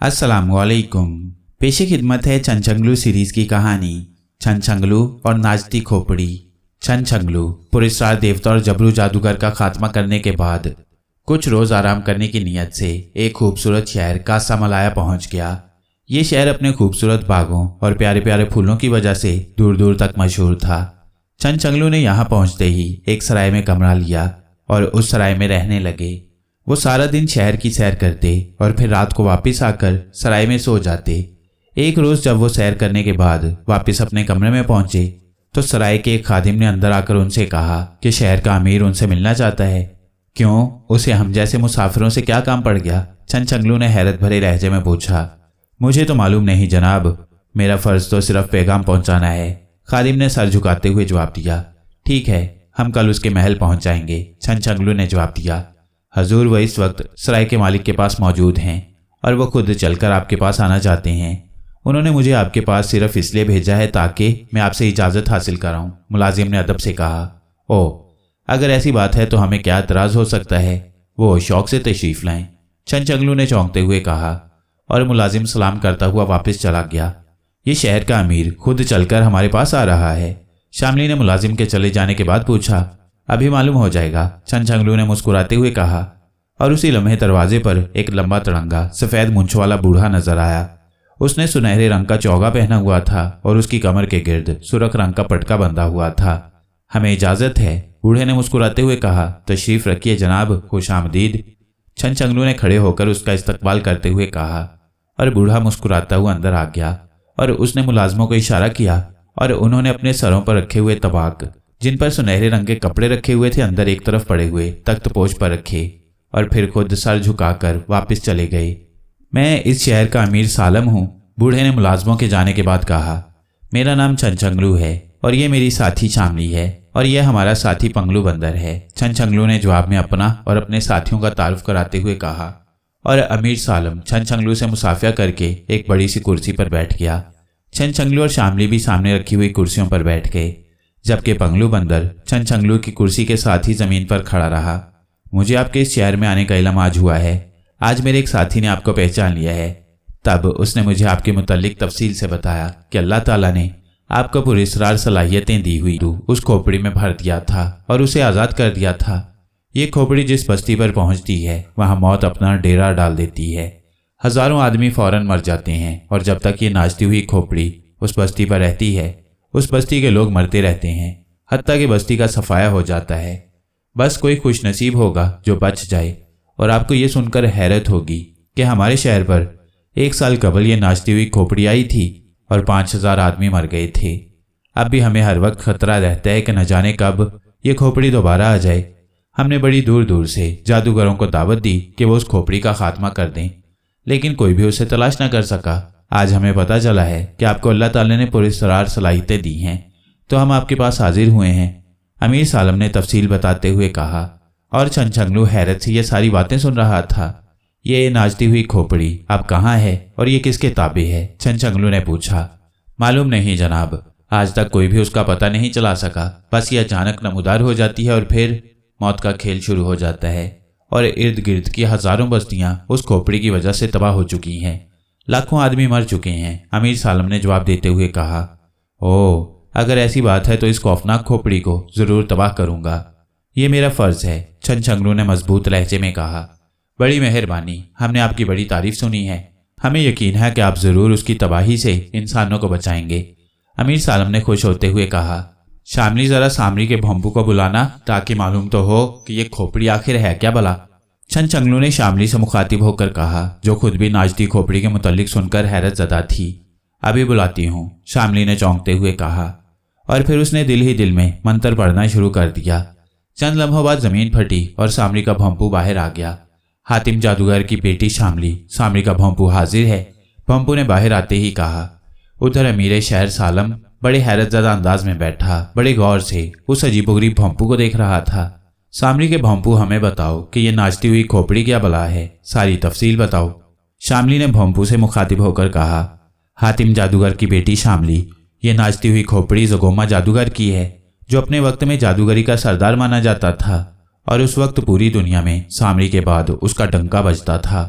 अस्सलाम वालेकुम। पेश खिदमत है छनछंगलू सीरीज की कहानी छनछंगलू और नाचती खोपड़ी। छनछंगलू पुरस्कार देवता और जबरू जादूगर का खात्मा करने के बाद कुछ रोज आराम करने की नीयत से एक खूबसूरत शहर कासामलाया पहुंच गया। ये शहर अपने खूबसूरत बागों और प्यारे प्यारे फूलों की वजह से दूर दूर तक मशहूर था। छनछंगलू ने यहाँ पहुँचते ही एक सराय में कमरा लिया और उस सराय में रहने लगे। वो सारा दिन शहर की सैर करते और फिर रात को वापस आकर सराय में सो जाते। एक रोज जब वो सैर करने के बाद वापस अपने कमरे में पहुंचे तो सराय के एक खादिम ने अंदर आकर उनसे कहा कि शहर का अमीर उनसे मिलना चाहता है। क्यों, उसे हम जैसे मुसाफिरों से क्या काम पड़ गया? छनछंगलू ने हैरत भरे लहजे में पूछा। मुझे तो मालूम नहीं जनाब, मेरा फर्ज तो सिर्फ पैगाम पहुंचाना है, खादिम ने सर झुकाते हुए जवाब दिया। ठीक है, हम कल उसके महल पहुंच जाएंगे, छनछंगलू ने जवाब दिया। हजूर, वो इस वक्त सराय के मालिक के पास मौजूद हैं और वो खुद चलकर आपके पास आना चाहते हैं। उन्होंने मुझे आपके पास सिर्फ इसलिए भेजा है ताकि मैं आपसे इजाज़त हासिल कराऊं, मुलाजिम ने अदब से कहा। ओह, अगर ऐसी बात है तो हमें क्या एतराज़ हो सकता है, वो शौक से तशरीफ़ लाएं, छनछंगलू ने चौंकते हुए कहा और मुलाजिम सलाम करता हुआ वापस चला गया। ये शहर का अमीर खुद चलकर हमारे पास आ रहा है, शामली ने मुलाजिम के चले जाने के बाद पूछा। अभी मालूम हो जाएगा, छनछंगलू ने मुस्कुराते हुए कहा और उसी लम्हे दरवाजे पर एक लंबा तड़ंगा सफ़ेद मूंछों वाला बूढ़ा नजर आया। उसने सुनहरे रंग का चौगा पहना हुआ था और उसकी कमर के गिर्द सुर्ख रंग का पटका बंधा हुआ था। हमें इजाज़त है, बूढ़े ने मुस्कुराते हुए कहा। तशरीफ़ रखिए जनाब, खुश आमदीद, छनछंगलू ने खड़े होकर उसका इस्तकबाल करते हुए कहा और बूढ़ा मुस्कुराता हुआ अंदर आ गया और उसने मुलाजमों को इशारा किया और उन्होंने अपने सरों पर रखे हुए तबाक, जिन पर सुनहरे रंग के कपड़े रखे हुए थे, अंदर एक तरफ पड़े हुए तख्तपोश पर रखे और फिर खुद सर झुकाकर वापस चले गए। मैं इस शहर का अमीर सालम हूँ, बूढ़े ने मुलाजमों के जाने के बाद कहा। मेरा नाम छनछंगलू है और ये मेरी साथी शामली है और यह हमारा साथी पंगलू बंदर है, छनछंगलू ने जवाब में अपना और अपने साथियों का तारुफ कराते हुए कहा और अमीर सालम छनछंगलू से मुसाफिया करके एक बड़ी सी कुर्सी पर बैठ गया। छनछंगलू और शामली भी सामने रखी हुई कुर्सियों पर बैठ गए, जबकि पंगलू बंदर छनछंगलू की कुर्सी के साथ ही जमीन पर खड़ा रहा। मुझे आपके इस शहर में आने का इल्म आज हुआ है। आज मेरे एक साथी ने आपको पहचान लिया है। तब उसने मुझे आपके मुतल्लिक तफसील से बताया कि अल्लाह ताला ने आपको पुरस्कार सलाहियतें दी हुई उस खोपड़ी में भर दिया था और उसे आज़ाद कर दिया था। ये खोपड़ी जिस बस्ती पर पहुंचती है वहाँ मौत अपना डेरा डाल देती है। हज़ारों आदमी फौरन मर जाते हैं और जब तक ये नाचती हुई खोपड़ी उस बस्ती पर रहती है उस बस्ती के लोग मरते रहते हैं, हत्ता कि बस्ती का सफाया हो जाता है। बस कोई खुश नसीब होगा जो बच जाए। और आपको ये सुनकर हैरत होगी कि हमारे शहर पर एक साल कबल ये नाचती हुई खोपड़ी आई थी और 5000 आदमी मर गए थे। अब भी हमें हर वक्त खतरा रहता है कि न जाने कब ये खोपड़ी दोबारा आ जाए। हमने बड़ी दूर दूर से जादूगरों को दावत दी कि वो उस खोपड़ी का खात्मा कर दें, लेकिन कोई भी उसे तलाश न कर सका। आज हमें पता चला है कि आपको अल्लाह ताला ने पुरस्कार सलाहियतें दी हैं, तो हम आपके पास हाजिर हुए हैं, अमीर सालम ने तफसील बताते हुए कहा और छनछंगलू हैरत से ये सारी बातें सुन रहा था। ये नाचती हुई खोपड़ी अब कहाँ है और ये किसके ताबे है? छनछंगलू ने पूछा। मालूम नहीं जनाब, आज तक कोई भी उसका पता नहीं चला सका। बस ये अचानक नमूदार हो जाती है और फिर मौत का खेल शुरू हो जाता है और इर्द गिर्द की हज़ारों बस्तियां उस खोपड़ी की वजह से तबाह हो चुकी हैं। लाखों आदमी मर चुके हैं, अमीर सालम ने जवाब देते हुए कहा। ओह, अगर ऐसी बात है तो इस खौफनाक खोपड़ी को ज़रूर तबाह करूंगा, ये मेरा फ़र्ज़ है, छनछंगलू ने मजबूत लहजे में कहा। बड़ी मेहरबानी, हमने आपकी बड़ी तारीफ सुनी है। हमें यकीन है कि आप ज़रूर उसकी तबाही से इंसानों को बचाएंगे, अमीर सालम ने खुश होते हुए कहा। शामली, ज़रा सामरी के भोंपू को बुलाना ताकि मालूम तो हो कि ये खोपड़ी आखिर है क्या भला, छनछंगलू ने शामली से मुखातिब होकर कहा, जो खुद भी नाचती खोपड़ी के मुतल्लिक सुनकर हैरत ज़दा थी। अभी बुलाती हूँ, शामली ने चौंकते हुए कहा और फिर उसने दिल ही दिल में मंत्र पढ़ना शुरू कर दिया। चंद लम्हों बाद जमीन फटी और सामरी का भोंपू बाहर आ गया। हातिम जादूगर की बेटी शामली, सामरी का भोंपू हाजिर है, भोंपू ने बाहर आते ही कहा। उधर अमीर शहर सालम बड़े हैरतज़दा अंदाज में बैठा बड़े गौर से उस अजीबोगरीब भोंपू को देख रहा था। शामली के भोंपू, हमें बताओ कि ये नाचती हुई खोपड़ी क्या बला है, सारी तफसील बताओ, शामली ने भोंपू से मुखातिब होकर कहा। हातिम जादूगर की बेटी शामली, ये नाचती हुई खोपड़ी ज़गोमा जादूगर की है, जो अपने वक्त में जादूगरी का सरदार माना जाता था और उस वक्त पूरी दुनिया में सामरी के बाद उसका डंका बजता था।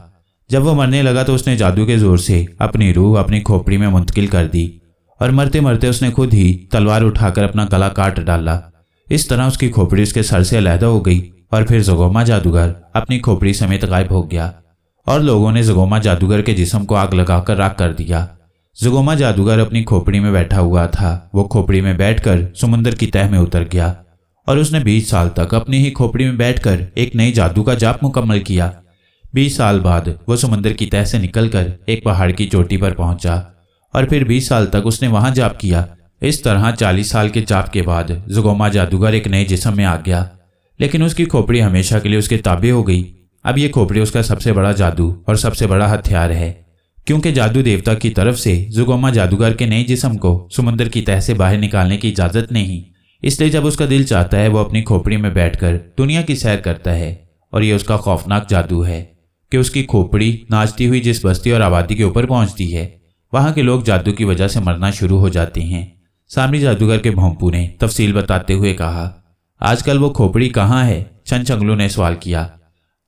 जब वो मरने लगा तो उसने जादू के जोर से अपनी रूह अपनी खोपड़ी में मुंतकिल कर दी और मरते मरते उसने खुद ही तलवार उठाकर अपना गला काट डाला। इस तरह उसकी खोपड़ी उसके सर से अलहदा हो गई और फिर ज़गोमा जादूगर अपनी खोपड़ी समेत गायब हो गया और लोगों ने ज़गोमा जादूगर के जिस्म को आग लगाकर राख कर दिया। ज़गोमा जादूगर अपनी खोपड़ी में बैठा हुआ था। वो खोपड़ी में बैठकर समुंदर की तह में उतर गया और उसने 20 साल तक अपनी ही खोपड़ी में बैठकर एक नई जादू का जाप मुकम्मल किया। 20 साल बाद वो समुंदर की तह से निकलकर एक पहाड़ की चोटी पर पहुंचा और फिर 20 साल तक उसने वहां जाप किया। इस तरह 40 साल के जाप के बाद ज़गोमा जादूगर एक नए जिस्म में आ गया, लेकिन उसकी खोपड़ी हमेशा के लिए उसके ताबे हो गई। अब ये खोपड़ी उसका सबसे बड़ा जादू और सबसे बड़ा हथियार है, क्योंकि जादू देवता की तरफ से ज़गोमा जादूगर के नए जिस्म को समुंदर की तह से बाहर निकालने की इजाज़त नहीं। इसलिए जब उसका दिल चाहता है वो अपनी खोपड़ी में बैठकर दुनिया की सैर करता है। और ये उसका खौफनाक जादू है कि उसकी खोपड़ी नाचती हुई जिस बस्ती और आबादी के ऊपर पहुंचती है, वहां के लोग जादू की वजह से मरना शुरू हो जाते हैं। सामरी जादूगर के भोंपू ने तफसील बताते हुए कहा, आजकल वो खोपड़ी कहाँ है? छनछंगलू ने सवाल किया।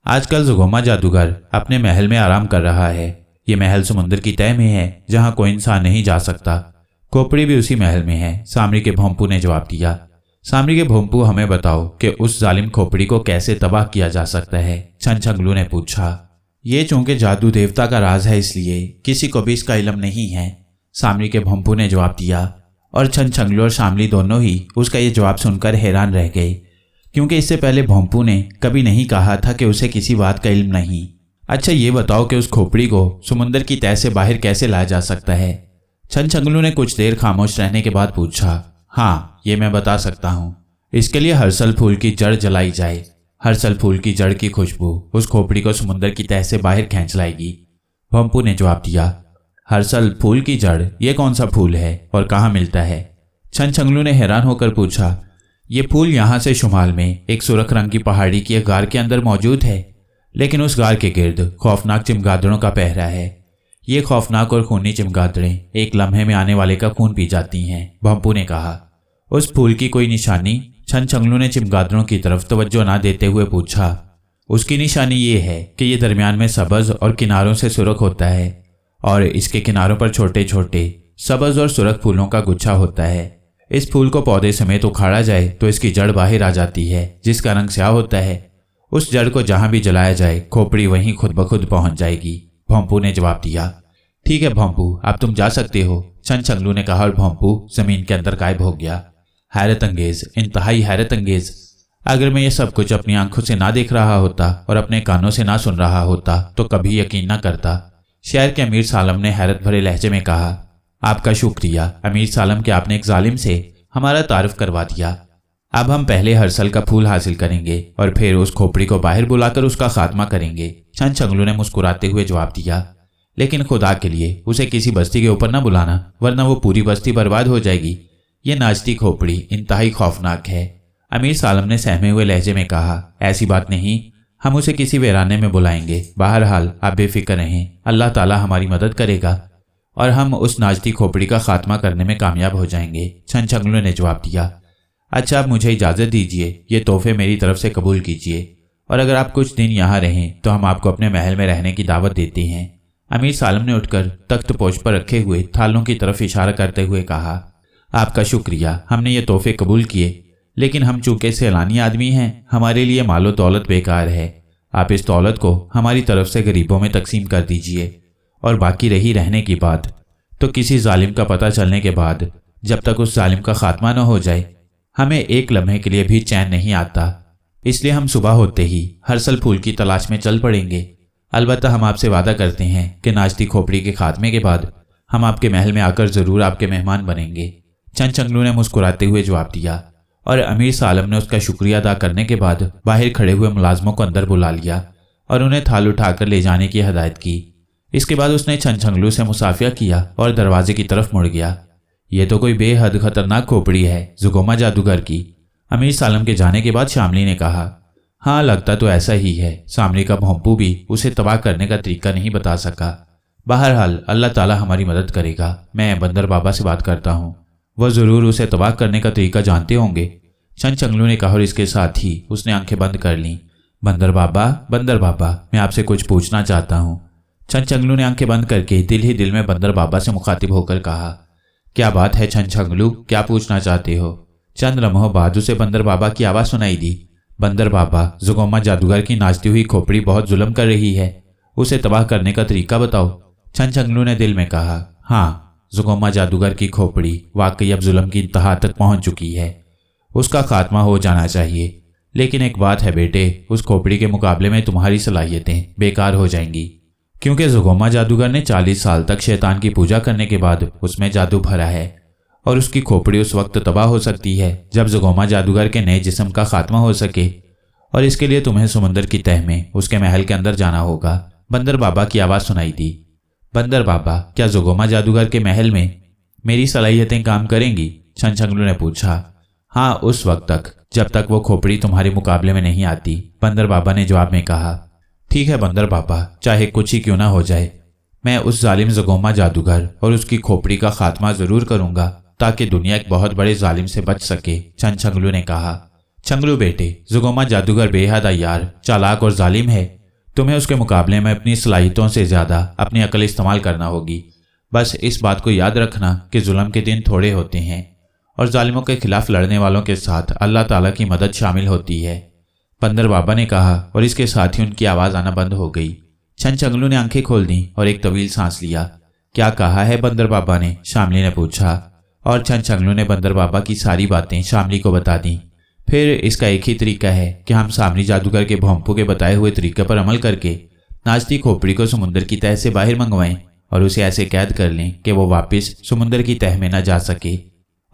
आजकल ज़गोमा जादूगर अपने महल में आराम कर रहा है। ये महल समुंदर की तह में है जहां कोई इंसान नहीं जा सकता। खोपड़ी भी उसी महल में है, सामरी के भोंपू ने जवाब दिया। सामरी के भोंपू, हमें बताओ कि उस जालिम खोपड़ी को कैसे तबाह किया जा सकता है? छनछंगलू ने पूछा। ये चूंकि जादू देवता का राज है इसलिए किसी को भी इसका इल्म नहीं है, सामरी के भोंपू ने जवाब दिया। और छनछंगलू और शामली दोनों ही उसका ये जवाब सुनकर हैरान रह गए, क्योंकि इससे पहले भोंपू ने कभी नहीं कहा था कि उसे किसी बात का इल्म नहीं। अच्छा ये बताओ कि उस खोपड़ी को समुंदर की तह से बाहर कैसे लाया जा सकता है? छनछंगलू ने कुछ देर खामोश रहने के बाद पूछा। हाँ, ये मैं बता सकता हूँ। इसके लिए हरसल फूल की जड़ जलाई जाए। हरसल फूल की जड़ की खुशबू उस खोपड़ी को समुंदर की तह से बाहर खींच लाएगी। भोंपू ने जवाब दिया। हरसल फूल की जड़, ये कौन सा फूल है और कहाँ मिलता है? छनछंगलू ने हैरान होकर पूछा। ये फूल यहाँ से शुमाल में एक सुर्ख रंग की पहाड़ी की एक गार के अंदर मौजूद है, लेकिन उस गार के गिर्द खौफनाक चमगादड़ों का पहरा है। ये खौफनाक और खूनी चमगादड़ें एक लम्हे में आने वाले का खून पी जाती हैं, भोंपू ने कहा। उस फूल की कोई निशानी? छनछंगलू ने चमगादड़ों की तरफ तवज्जो ना देते हुए पूछा। उसकी निशानी ये है कि ये दरमियान में सब्ज और किनारों से सुर्ख होता है और इसके किनारों पर छोटे छोटे सब्ज और सुर्ख फूलों का गुच्छा होता है। इस फूल को पौधे समेत उखाड़ा जाए तो इसकी जड़ बाहर आ जाती है, जिसका रंग स्याह होता है। उस जड़ को जहां भी जलाया जाए खोपड़ी वहीं खुद ब खुद पहुंच जाएगी, भोंपू ने जवाब दिया। ठीक है भोंपू, अब तुम जा सकते हो, छनछंगलू ने कहा और भोंपू जमीन के अंदर गायब हो गया। हैरत अंगेज, इंतहाई हैरत अंगेज। अगर मैं ये सब कुछ अपनी आंखों से ना देख रहा होता और अपने कानों से ना सुन रहा होता तो कभी यकीन ना करता। शहर के अमीर सालम ने हैरत भरे लहजे में कहा। आपका शुक्रिया अमीर सालम कि आपने एक जालिम से हमारा तारुफ करवा दिया। अब हम पहले हरसल का फूल हासिल करेंगे और फिर उस खोपड़ी को बाहर बुलाकर उसका खात्मा करेंगे, छनछंगलू ने मुस्कुराते हुए जवाब दिया। लेकिन खुदा के लिए उसे किसी बस्ती के ऊपर न बुलाना, वरना वो पूरी बस्ती बर्बाद हो जाएगी। ये नाचती खोपड़ी इंतहाई खौफनाक है, अमीर सालम ने सहमे हुए लहजे में कहा। ऐसी बात नहीं, हम उसे किसी वीराने में बुलाएंगे। बहरहाल आप बेफिक्र रहें, अल्लाह ताला हमारी मदद करेगा और हम उस नाचती खोपड़ी का खात्मा करने में कामयाब हो जाएंगे, छनछंगलू ने जवाब दिया। अच्छा, अब मुझे इजाज़त दीजिए, ये तोहफे मेरी तरफ से कबूल कीजिए और अगर आप कुछ दिन यहाँ रहें तो हम आपको अपने महल में रहने की दावत देते हैं। अमीर सालम ने उठकर तख्त पोश पर रखे हुए थालों की तरफ इशारा करते हुए कहा। आपका शुक्रिया, हमने ये तोहफे कबूल किए, लेकिन हम चूंकि सैलानी आदमी हैं, हमारे लिए मालो दौलत बेकार है। आप इस दौलत को हमारी तरफ से गरीबों में तकसीम कर दीजिए और बाकी रही रहने की बात तो किसी जालिम का पता चलने के बाद जब तक उस जालिम का खात्मा न हो जाए हमें एक लम्हे के लिए भी चैन नहीं आता। इसलिए हम सुबह होते ही हरसल फूल की तलाश में चल पड़ेंगे। अलबत्ता हम आपसे वादा करते हैं कि नाचती खोपड़ी के खात्मे के बाद हम आपके महल में आकर ज़रूर आपके मेहमान बनेंगे, छनछंगलू ने मुस्कुराते हुए जवाब दिया। और अमीर सालम ने उसका शुक्रिया अदा करने के बाद बाहर खड़े हुए मुलाजमों को अंदर बुला लिया और उन्हें थाल उठाकर ले जाने की हदायत की। इसके बाद उसने छनछंगलू से मुसाफिया किया और दरवाजे की तरफ मुड़ गया। यह तो कोई बेहद खतरनाक खोपड़ी है, ज़गोमा जादूगर की, अमीर सालम के जाने के बाद शामली ने कहा। हाँ, लगता तो ऐसा ही है। सामरी का भोंपू भी उसे तबाह करने का तरीका नहीं बता सका। बहरहाल अल्लाह ताला हमारी मदद करेगा। मैं बंदर बाबा से बात करता हूँ, वह ज़रूर उसे तबाह करने का तरीका जानते होंगे, छनछंगलू ने कहा और इसके साथ ही उसने आंखें बंद कर लीं। बंदर बाबा, मैं आपसे कुछ पूछना चाहता हूँ। छनछंगलू ने आंखें बंद करके दिल ही दिल में बंदर बाबा से मुखातिब होकर कहा, क्या बात है छनछंगलू, क्या पूछना चाहते हो? चंद लम्हों बाद उसे बंदर बाबा की आवाज़ सुनाई दी। बंदर बाबा, जुगोमा जादूगर की नाचती हुई खोपड़ी बहुत जुल्म कर रही है, उसे तबाह करने का तरीका बताओ। छनछंगलू ने दिल में कहा, हाँ, जुगोमा जादूगर की खोपड़ी वाकई अब जुल्म की इंतहा तक पहुंच चुकी है, उसका खात्मा हो जाना चाहिए। लेकिन एक बात है बेटे, उस खोपड़ी के मुकाबले में तुम्हारी सलाहियतें बेकार हो जाएंगी, क्योंकि जुगोमा जादूगर ने 40 साल तक शैतान की पूजा करने के बाद उसमें जादू भरा है और उसकी खोपड़ी उस वक्त तबाह हो सकती है जब जुगोमा जादूगर के नए जिस्म का खात्मा हो सके, और इसके लिए तुम्हें समुंदर की तह में उसके महल के अंदर जाना होगा। बंदर बाबा की आवाज़ सुनाई दी। बंदर बाबा, क्या जुगोमा जादूगर के महल में मेरी सलाहियतें काम करेंगी? छनछंगलू ने पूछा। हाँ, उस वक्त तक जब तक वो खोपड़ी तुम्हारे मुकाबले में नहीं आती, बंदर बाबा ने जवाब में कहा। ठीक है बंदर बाबा, चाहे कुछ ही क्यों ना हो जाए, मैं उस जालिम जुगोमा जादूगर और उसकी खोपड़ी का खात्मा जरूर करूंगा ताकि दुनिया एक बहुत बड़े जालिम से बच सके, छनछंगलू ने कहा। छंगलू बेटे, जुगोमा जादूगर बेहद अय्यार, चालाक और जालिम है। तुम्हें उसके मुकाबले में अपनी सलाहियतों से ज़्यादा अपनी अकल इस्तेमाल करना होगी। बस इस बात को याद रखना कि जुल्म के दिन थोड़े होते हैं और जालिमों के खिलाफ लड़ने वालों के साथ अल्लाह ताला की मदद शामिल होती है, बंदर बाबा ने कहा, और इसके साथ ही उनकी आवाज़ आना बंद हो गई। छनछंगलू ने आंखें खोल दी और एक तवील सांस लिया। क्या कहा है बंदर बाबा ने? शामली ने पूछा, और छनछंगलू ने बंदर बाबा की सारी बातें शामली को बता दी। फिर इसका एक ही तरीका है कि हम सामरी जादूगर के भोंपू के बताए हुए तरीके पर अमल करके नाचती खोपड़ी को समुद्र की तह से बाहर मंगवाएं और उसे ऐसे कैद कर लें कि वो वापस समुद्र की तह में न जा सके,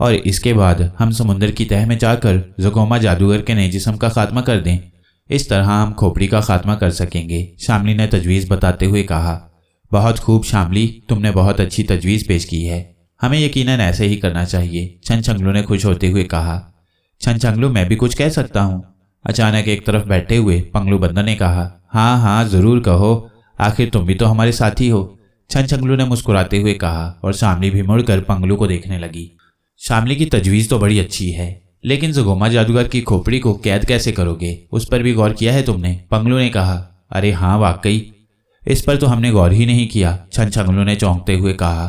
और इसके बाद हम समुद्र की तह में जाकर जुगोमा जादूगर के नए जिस्म का खात्मा कर दें। इस तरह हम खोपड़ी का खात्मा कर सकेंगे, शामली ने तजवीज़ बताते हुए कहा। बहुत खूब शामली, तुमने बहुत अच्छी तजवीज़ पेश की है, हमें यकीनन ऐसे ही करना चाहिए, छनछंगलू ने खुश होते हुए कहा। छनछंगलू, मैं भी कुछ कह सकता हूँ? अचानक एक तरफ बैठे हुए पंगलू बंदर ने कहा। हाँ हाँ, ज़रूर कहो, आखिर तुम भी तो हमारे साथी हो, छनछंगलू ने मुस्कुराते हुए कहा, और शामली भी मुड़कर पंगलू को देखने लगी। शामली की तजवीज़ तो बड़ी अच्छी है, लेकिन जुगोमा जादूगर की खोपड़ी को कैद कैसे करोगे, उस पर भी गौर किया है तुमने? पंगलू ने कहा। अरे हाँ, वाकई इस पर तो हमने गौर ही नहीं किया, छनछंगलू ने चौंकते हुए कहा।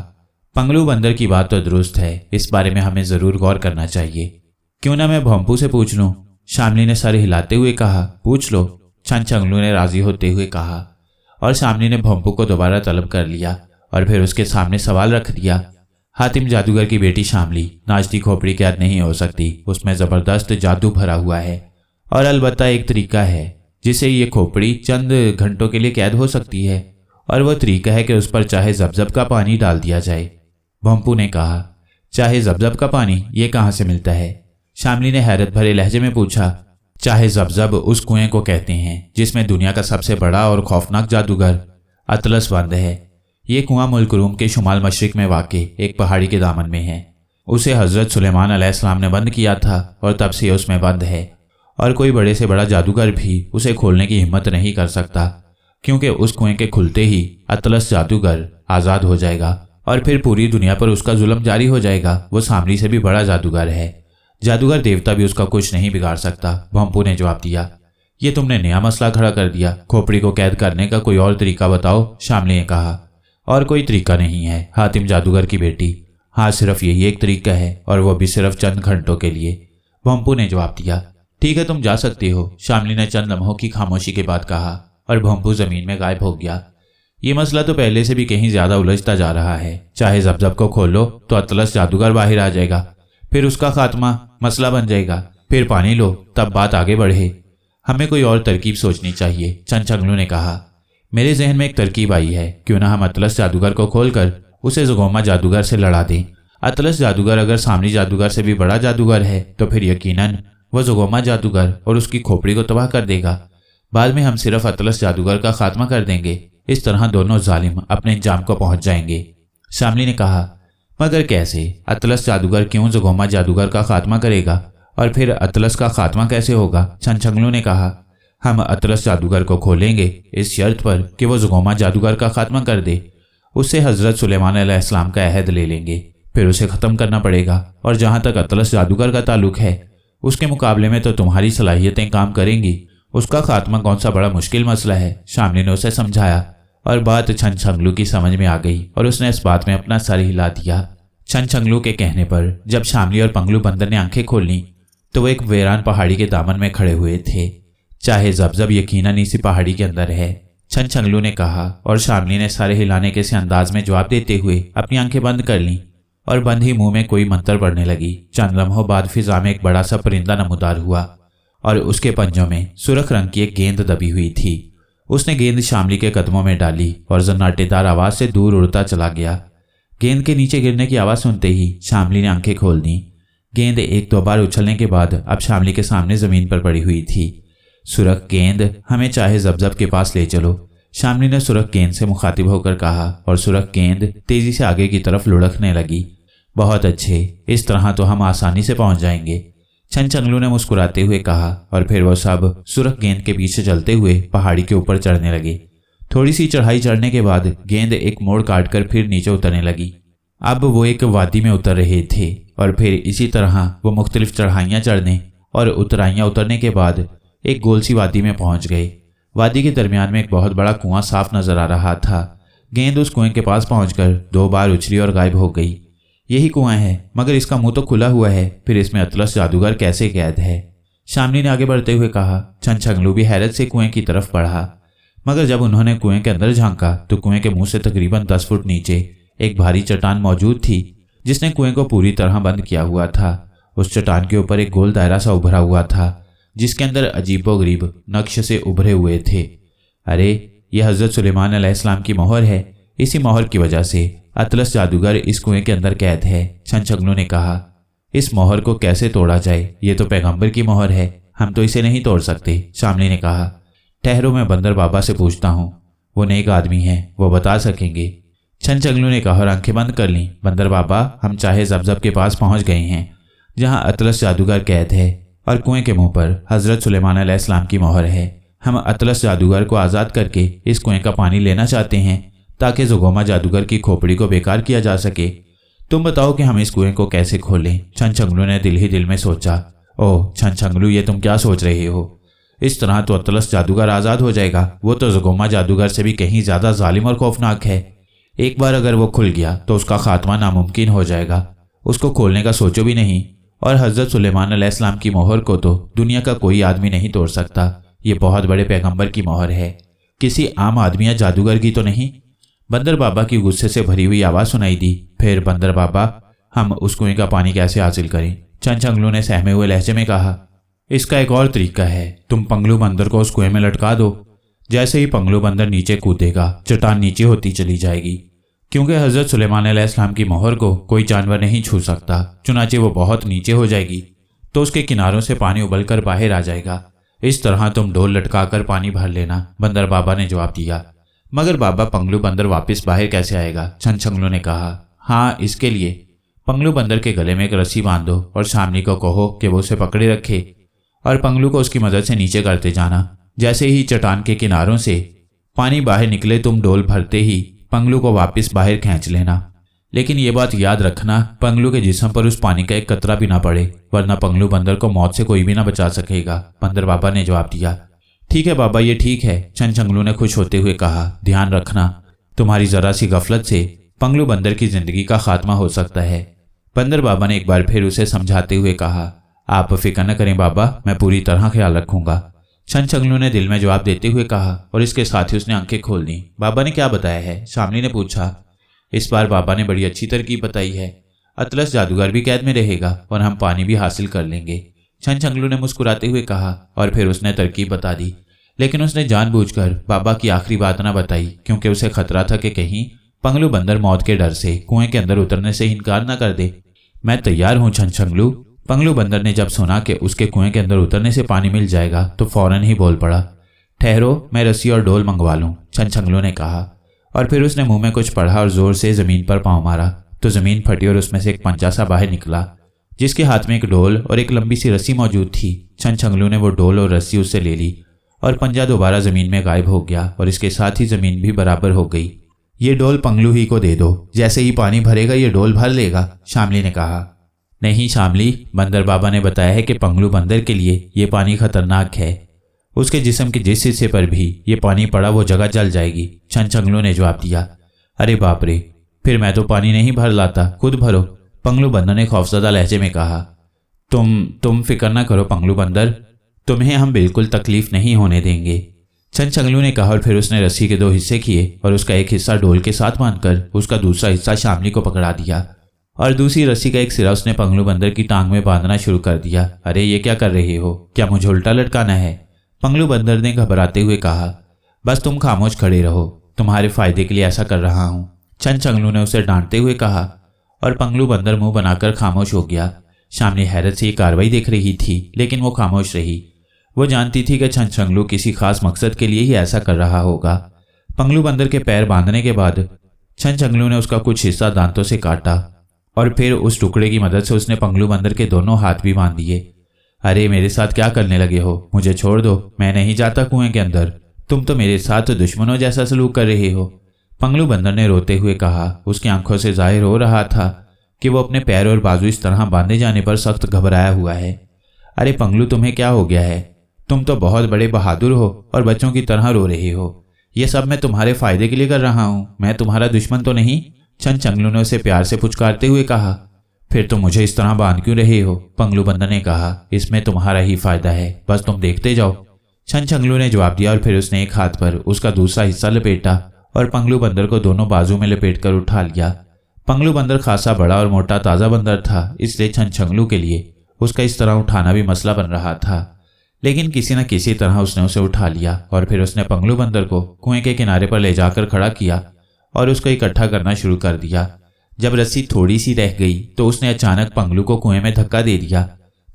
पंगलू बंदर की बात तो दुरुस्त है, इस बारे में हमें ज़रूर गौर करना चाहिए। क्यों ना मैं भोंपू से पूछ लूँ? शामली ने सर हिलाते हुए कहा। पूछ लो, छनछंगलू ने राजी होते हुए कहा, और शामली ने भोंपू को दोबारा तलब कर लिया और फिर उसके सामने सवाल रख दिया। हातिम जादूगर की बेटी शामली, नाचती खोपड़ी कैद नहीं हो सकती, उसमें ज़बरदस्त जादू भरा हुआ है, और अलबत्ता एक तरीका है जिससे ये खोपड़ी चंद घंटों के लिए कैद हो सकती है, और वह तरीका है कि उस पर चाहे ज़बज़ब का पानी डाल दिया जाए। भोंपू ने कहा। चाहे ज़बज़ब का पानी, ये कहाँ से मिलता है? शामली ने हैरत भरे लहजे में पूछा। चाहे ज़बज़ब उस कुएं को कहते हैं जिसमें दुनिया का सबसे बड़ा और खौफनाक जादूगर अतलस बंद है। ये कुआं मुल्क रूम के शुमाल मशरिक में वाक़े एक पहाड़ी के दामन में है। उसे हज़रत सुलेमान अलैहिस्सलाम ने बंद किया था और तब से उसमें बंद है, और कोई बड़े से बड़ा जादूगर भी उसे खोलने की हिम्मत नहीं कर सकता, क्योंकि उस कुएं के खुलते ही अतलस जादूगर आज़ाद हो जाएगा और फिर पूरी दुनिया पर उसका जुल्म जारी हो जाएगा। वो सामरी से भी बड़ा जादूगर है, जादूगर देवता भी उसका कुछ नहीं बिगाड़ सकता, भोंपू ने जवाब दिया। ये तुमने नया मसला खड़ा कर दिया, खोपड़ी को कैद करने का कोई और तरीका बताओ, शामली ने कहा। और कोई तरीका नहीं है हातिम जादूगर की बेटी, हाँ सिर्फ यही एक तरीका है, और वो भी सिर्फ चंद घंटों के लिए, भोंपू ने जवाब दिया। ठीक है, तुम जा सकती हो, शामली ने चंद लम्हों की खामोशी के बाद कहा, और भोंपू जमीन में गायब हो गया। ये मसला तो पहले से भी कहीं ज्यादा उलझता जा रहा है। चाहे ज़बज़ब को खोलो तो अतलस जादूगर बाहर आ जाएगा, फिर उसका खात्मा मसला बन जाएगा, फिर पानी लो तब बात आगे बढ़े। हमें कोई और तरकीब सोचनी चाहिए, छनछंगलू ने कहा। मेरे जहन में एक तरकीब आई है, क्यों ना हम अतलस जादूगर को खोलकर उसे जुगोमा जादूगर से लड़ा दें। अतलस जादूगर अगर सामरी जादूगर से भी बड़ा जादूगर है तो फिर यकीनन वह जुगोमा जादूगर और उसकी खोपड़ी को तबाह कर देगा। बाद में हम सिर्फ अतलस जादूगर का खात्मा कर देंगे, इस तरह दोनों जालिम अपने इंजाम को पहुंच जाएंगे। शामली ने कहा। मगर कैसे? अतलस जादूगर क्यों जुगोमा जादूगर का खात्मा करेगा, और फिर अतलस का खात्मा कैसे होगा? छनछंगलू ने कहा। हम अतलस जादूगर को खोलेंगे इस शर्त पर कि वो जुगोमा जादूगर का खात्मा कर दे। उससे हज़रत सुलेमान अलैहिस्सलाम का अहद ले लेंगे, फिर उसे ख़त्म करना पड़ेगा। और जहाँ तक अतलस जादूगर का ताल्लुक है, उसके मुकाबले में तो तुम्हारी सलाहियतें काम करेंगी, उसका खात्मा कौन सा बड़ा मुश्किल मसला है, शामली ने उसे समझाया। और बात छनछंगलू की समझ में आ गई और उसने इस बात में अपना सर हिला दिया। छनछंगलू के कहने पर जब शामली और पंगलू बंदर ने आंखें खोली तो वो एक वीरान पहाड़ी के दामन में खड़े हुए थे। चाहे जबजब यकीनन इसी पहाड़ी के अंदर है, छनछंगलू ने कहा, और शामली ने सारे हिलाने के से अंदाज में जवाब देते हुए अपनी आंखें बंद कर लीं और बंद ही मुंह में कोई मंत्र पढ़ने लगी। चंद लम्हों बाद फिजा में एक बड़ा सा परिंदा नमूदार हुआ और उसके पंजों में सुर्ख रंग की एक गेंद दबी हुई थी। उसने गेंद शामली के कदमों में डाली और जन्नाटेदार आवाज से दूर उड़ता चला गया। गेंद के नीचे गिरने की आवाज सुनते ही शामली ने आंखें खोल दी। गेंद एक दो बार उछलने के बाद अब शामली के सामने जमीन पर पड़ी हुई थी। सुरख गेंद, हमें चाहे जबजब के पास ले चलो, शामली ने सुरख गेंद से मुखातिब होकर कहा और सुरख गेंद तेजी से आगे की तरफ लुढ़कने लगी। बहुत अच्छे, इस तरह तो हम आसानी से पहुंच जाएंगे, छनछंगलू ने मुस्कुराते हुए कहा और फिर वो सब सुरख गेंद के पीछे चलते हुए पहाड़ी के ऊपर चढ़ने लगे। थोड़ी सी चढ़ाई चढ़ने के बाद गेंद एक मोड़ काटकर फिर नीचे उतरने लगी। अब वो एक वादी में उतर रहे थे और फिर इसी तरह वो मुख्तलिफ चढ़ाइयाँ चढ़ने और उतराइयाँ उतरने के बाद एक गोल सी वादी में पहुंच गए। वादी के दरमियान में एक बहुत बड़ा कुआं साफ नजर आ रहा था। गेंद उस कुएं के पास पहुंचकर 2 बार उछली और गायब हो गई। यही कुआं है, मगर इसका मुंह तो खुला हुआ है, फिर इसमें अतलस जादूगर कैसे कैद है? शामली ने आगे बढ़ते हुए कहा। छनछंगलू भी हैरत से कुएं की तरफ बढ़ा, मगर जब उन्होंने कुएं के अंदर झांका तो कुएं के मुंह से तकरीबन 10 फुट नीचे एक भारी चट्टान मौजूद थी जिसने कुएं को पूरी तरह बंद किया हुआ था। उस चट्टान के ऊपर एक गोल दायरा सा उभरा हुआ था जिसके अंदर अजीबोगरीब नक्श से उभरे हुए थे। अरे, यह हजरत सुलेमान अलैहिस्सलाम की मोहर है। इसी मोहर की वजह से अतलस जादूगर इस कुएं के अंदर कैद है, छनछंगलू ने कहा। इस मोहर को कैसे तोड़ा जाए? ये तो पैगंबर की मोहर है, हम तो इसे नहीं तोड़ सकते, शामली ने कहा। ठहरो, मैं बंदर बाबा से पूछता हूँ, वो नेक आदमी हैं, वो बता सकेंगे, छनछंगलू ने कहा और आंखें बंद कर लीं। बंदर बाबा, हम चाहे जबजब के पास पहुंच गए हैं जहां अतलस जादूगर कैद है और कुएं के मुंह पर हजरत सुलेमान अलैहिस्सलाम की मोहर है। हम अतलस जादूगर को आज़ाद करके इस कुएं का पानी लेना चाहते हैं ताकि ज़ुगोमा जादूगर की खोपड़ी को बेकार किया जा सके। तुम बताओ कि हम इस कुएं को कैसे खोलें? छनछंगलू ने दिल ही दिल में सोचा। ओह छनछंगलू, ये तुम क्या सोच रहे हो? इस तरह तो अतलस जादूगर आज़ाद हो जाएगा। वो तो ज़ुगोमा जादूगर से भी कहीं ज़्यादा जालिम और खौफनाक है। एक बार अगर वो खुल गया तो उसका खात्मा नामुमकिन हो जाएगा। उसको खोलने का सोचो भी नहीं। और हजरत सुलेमान अलैहिस्सलाम की मोहर को तो दुनिया का कोई आदमी नहीं तोड़ सकता। ये बहुत बड़े पैगंबर की मोहर है, किसी आम आदमी या जादूगर की तो नहीं। बंदर बाबा की गुस्से से भरी हुई आवाज़ सुनाई दी। फिर बंदर बाबा, हम उस कुएं का पानी कैसे हासिल करें? छनछंगलू ने सहमे हुए लहजे में कहा। इसका एक और तरीका है, तुम पंगलू बंदर को उस कुएं में लटका दो। जैसे ही पंगलू बंदर नीचे कूदेगा चट्टान नीचे होती चली जाएगी, क्योंकि हजरत सुलेमान अलैहिस्सलाम की मोहर को कोई जानवर नहीं छू सकता। चुनाचे वो बहुत नीचे हो जाएगी तो उसके किनारों से पानी उबलकर बाहर आ जाएगा। इस तरह तुम डोल लटकाकर पानी भर लेना, बंदर बाबा ने जवाब दिया। मगर बाबा, पंगलू बंदर वापस बाहर कैसे आएगा? छनछंगलू ने कहा। हाँ, इसके लिए पंगलू बंदर के गले में एक रस्सी बांधो और शामली को कहो कि वो उसे पकड़े रखे और पंगलू को उसकी मदद से नीचे करते जाना। जैसे ही चट्टान के किनारों से पानी बाहर निकले तुम डोल भरते ही पंगलू को वापस बाहर खींच लेना। लेकिन ये बात याद रखना, पंगलू के जिस्म पर उस पानी का एक कतरा भी ना पड़े, वरना पंगलू बंदर को मौत से कोई भी ना बचा सकेगा, बंदर बाबा ने जवाब दिया। ठीक है बाबा, ये ठीक है, छनछंगलू ने खुश होते हुए कहा। ध्यान रखना, तुम्हारी जरा सी गफलत से पंगलू बंदर की जिंदगी का खात्मा हो सकता है। बंदर बाबा ने एक बार फिर उसे समझाते हुए कहा। आप फिक्र न करें बाबा, मैं पूरी तरह ख्याल रखूंगा, छनछंगलू ने दिल में जवाब देते हुए कहा और इसके साथ ही उसने आंखें खोल दी। बाबा ने क्या बताया है? शामली ने पूछा। इस बार बाबा ने बड़ी अच्छी तरकीब बताई है। अतलस जादूगर भी कैद में रहेगा और हम पानी भी हासिल कर लेंगे, छनछंगलू ने मुस्कुराते हुए कहा और फिर उसने तरकीब बता दी। लेकिन उसने जानबूझकर बाबा की आखिरी बात न बताई, क्योंकि उसे खतरा था कि कहीं पंगलू बंदर मौत के डर से कुएं के अंदर उतरने से इनकार न कर दे। मैं तैयार हूँ छनछंगलू। पंगलू बंदर ने जब सुना कि उसके कुएं के अंदर उतरने से पानी मिल जाएगा तो फौरन ही बोल पड़ा। ठहरो, मैं रस्सी और डोल मंगवा लूं, छनछंगलू ने कहा और फिर उसने मुंह में कुछ पढ़ा और जोर से जमीन पर पांव मारा तो जमीन फटी और उसमें से एक पंचा सा बाहर निकला जिसके हाथ में एक डोल और एक लंबी सी रस्सी मौजूद थी। छनछंगलू ने वो डोल और रस्सी उससे ले ली और पंजा दोबारा जमीन में गायब हो गया और इसके साथ ही जमीन भी बराबर हो गई। ये डोल पंगलू ही को दे दो, जैसे ही पानी भरेगा ये डोल भर लेगा, शामली ने कहा। नहीं शामली, बंदर बाबा ने बताया है कि पंगलू बंदर के लिए ये पानी खतरनाक है। उसके जिस्म के जिस हिस्से पर भी ये पानी पड़ा वो जगह जल जाएगी। छनछंगलू ने जवाब दिया। अरे बाप रे, फिर मैं तो पानी नहीं भर लाता, खुद भरो, पंगलू बंदर ने खौफजदा लहजे में कहा। तुम फिक्र ना करो पंगलू बंदर, तुम्हें हम बिल्कुल तकलीफ नहीं होने देंगे, छनछंगलू ने कहा। और फिर उसने रस्सी के 2 हिस्से किए और उसका एक हिस्सा डोल के साथ बांधकर उसका दूसरा हिस्सा शामली को पकड़ा दिया और दूसरी रस्सी का एक सिरा उसने पंगलू बंदर की टांग में बांधना शुरू कर दिया। अरे ये क्या कर रहे हो, क्या मुझे उल्टा लटकाना है, पंगलू बंदर ने घबराते हुए कहा। बस तुम खामोश खड़े रहो, तुम्हारे फायदे के लिए ऐसा कर रहा हूँ, छनछंगलू ने उसे डांटते हुए कहा। और पंगलू बंदर मुंह बनाकर खामोश हो गया। शामली हैरत से ये कार्रवाई देख रही थी, लेकिन वो खामोश रही। वो जानती थी कि छनछंगलू किसी खास मकसद के लिए ही ऐसा कर रहा होगा। पंगलू बंदर के पैर बांधने के बाद छनछंगलू ने उसका कुछ हिस्सा दांतों से काटा और फिर उस टुकड़े की मदद से उसने पंगलू बंदर के दोनों हाथ भी बांध दिए। अरे मेरे साथ क्या करने लगे हो, मुझे छोड़ दो, मैं नहीं जाता कुएं के अंदर, तुम तो मेरे साथ दुश्मनों जैसा सलूक कर रहे हो, पंगलू बंदर ने रोते हुए कहा। उसकी आंखों से जाहिर हो रहा था कि वो अपने पैर और बाजू इस तरह बांधे जाने पर सख्त घबराया हुआ है। अरे पंगलू, तुम्हें क्या हो गया है, तुम तो बहुत बड़े बहादुर हो और बच्चों की तरह रो रहे हो। ये सब मैं तुम्हारे फायदे के लिए कर रहा हूँ, मैं तुम्हारा दुश्मन तो नहीं, छनछंगलू ने उसे प्यार से पुचकारते हुए कहा। फिर तुम मुझे इस तरह बांध क्यों रहे हो, पंगलू बंदर ने कहा। इसमें तुम्हारा ही फायदा है, बस तुम देखते जाओ, छनछंगलू ने जवाब दिया। और फिर उसने एक हाथ पर उसका दूसरा हिस्सा लपेटा और पंगलू बंदर को दोनों बाजू में लपेट कर उठा लिया। पंगलू बंदर खासा बड़ा और मोटा ताज़ा बंदर था, इसलिए छनछंगलू के लिए उसका इस तरह उठाना भी मसला बन रहा था। लेकिन किसी न किसी तरह उसने उसे उठा लिया और फिर उसने पंगलू बंदर को कुएं के किनारे पर ले जाकर खड़ा किया और उसको इकट्ठा करना शुरू कर दिया। जब रस्सी थोड़ी सी रह गई तो उसने अचानक पंगलू को कुएं में धक्का दे दिया।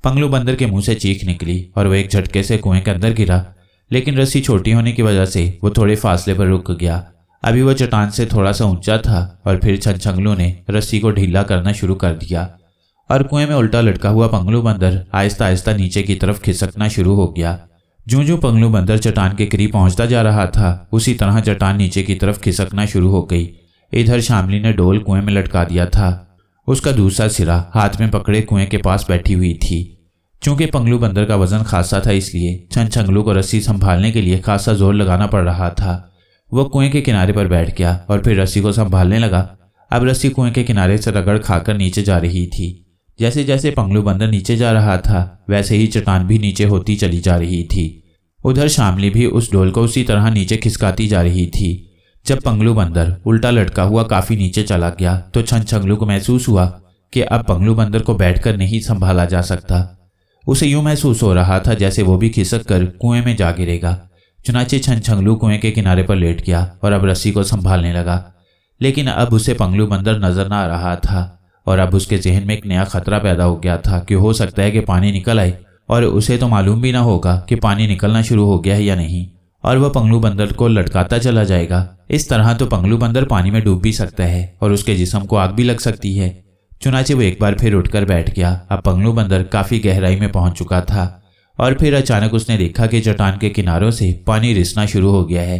पंगलू बंदर के मुंह से चीख निकली और वह एक झटके से कुएं के अंदर गिरा, लेकिन रस्सी छोटी होने की वजह से वो थोड़े फासले पर रुक गया। अभी वो चट्टान से थोड़ा सा ऊंचा था और फिर छनछंगलू ने रस्सी को ढीला करना शुरू कर दिया और कुएं में उल्टा लटका हुआ पंगलू बंदर आहिस्ता आहिस्ता नीचे की तरफ खिसकना शुरू हो गया। ज्यों ज्यों पंगलू बंदर चट्टान के करीब पहुंचता जा रहा था, उसी तरह चट्टान नीचे की तरफ खिसकना शुरू हो गई। इधर शामली ने डोल कुएं में लटका दिया था, उसका दूसरा सिरा हाथ में पकड़े कुएं के पास बैठी हुई थी। चूंकि पंगलू बंदर का वजन खासा था, इसलिए छनछंगलू को रस्सी संभालने के लिए खासा जोर लगाना पड़ रहा था। वो कुएं के किनारे पर बैठ गया और फिर रस्सी को संभालने लगा। अब रस्सी कुएं के किनारे से रगड़ खाकर नीचे जा रही थी। जैसे जैसे पंगलू बंदर नीचे जा रहा था, वैसे ही चट्टान भी नीचे होती चली जा रही थी। उधर शामली भी उस डोल को उसी तरह नीचे खिसकाती जा रही थी। जब पंगलू बंदर उल्टा लटका हुआ काफी नीचे चला गया तो छनछंगलू को महसूस हुआ कि अब पंगलू बंदर को बैठकर नहीं संभाला जा सकता। उसे यूं महसूस हो रहा था जैसे वो भी खिसक कर कुएं में जा गिरेगा। चुनाचे छनछंगलू कुएं के किनारे पर लेट गया और अब रस्सी को संभालने लगा, लेकिन अब उसे पंगलू बंदर नजर न आ रहा था और अब उसके जहन में एक नया खतरा पैदा हो गया था कि हो सकता है कि पानी निकल आए और उसे तो मालूम भी ना होगा कि पानी निकलना शुरू हो गया है या नहीं, और वह पंगलू बंदर को लटकाता चला जाएगा। इस तरह तो पंगलू बंदर पानी में डूब भी सकता है और उसके जिस्म को आग भी लग सकती है। चुनाचे वो एक बार फिर उठकर बैठ गया। अब पंगलू बंदर काफी गहराई में पहुंच चुका था और फिर अचानक उसने देखा कि चट्टान के किनारों से पानी रिसना शुरू हो गया है।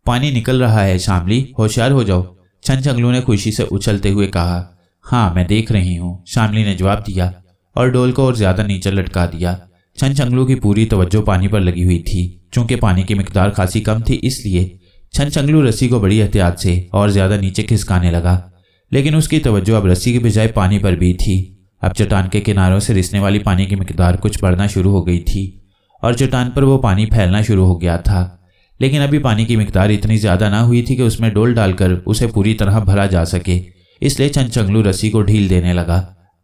पानी निकल रहा है शामली, होशियार हो जाओ, छनछंगलू ने खुशी से उछलते हुए कहा। हाँ मैं देख रही हूँ, शामली ने जवाब दिया और डोल को और ज्यादा नीचे लटका दिया। छनछंगलू की पूरी तवज्जो पानी पर लगी हुई थी। चूंकि पानी की मिकदार खासी कम थी, इसलिए छनछंगलू रस्सी को बड़ी एहतियात से और ज्यादा नीचे खिसकाने लगा, लेकिन उसकी तवज्जो अब रस्सी की बजाय पानी पर भी थी। अब चट्टान के किनारों से रिसने वाली पानी की मिकदार कुछ बढ़ना शुरू हो गई थी और चट्टान पर वो पानी फैलना शुरू हो गया था, लेकिन अभी पानी की मिकदार इतनी ज्यादा ना हुई थी कि उसमें डोल डालकर उसे पूरी तरह भरा जा सके। इसलिए छनछंगलू रस्सी को ढील देने लगा।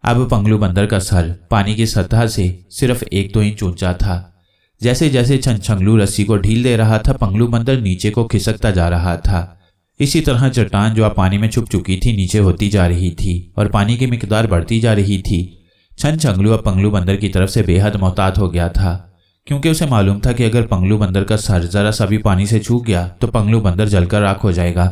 अब पंगलू बंदर का सर पानी की सतह से सिर्फ 1-2 इंच ऊंचा था। जैसे जैसे छनछंगलू रस्सी को ढील दे रहा था, पंगलू बंदर नीचे को खिसकता जा रहा था। इसी तरह चट्टान जो अब पानी में छुप चुकी थी नीचे होती जा रही थी और पानी की मिकदार बढ़ती जा रही थी। छनछंगलू अब पंगलू बंदर की तरफ से बेहद मोहतात हो गया था, क्योंकि उसे मालूम था कि अगर पंगलू बंदर का सर जरा सा भी पानी से छूट गया तो पंगलू बंदर जलकर राख हो जाएगा।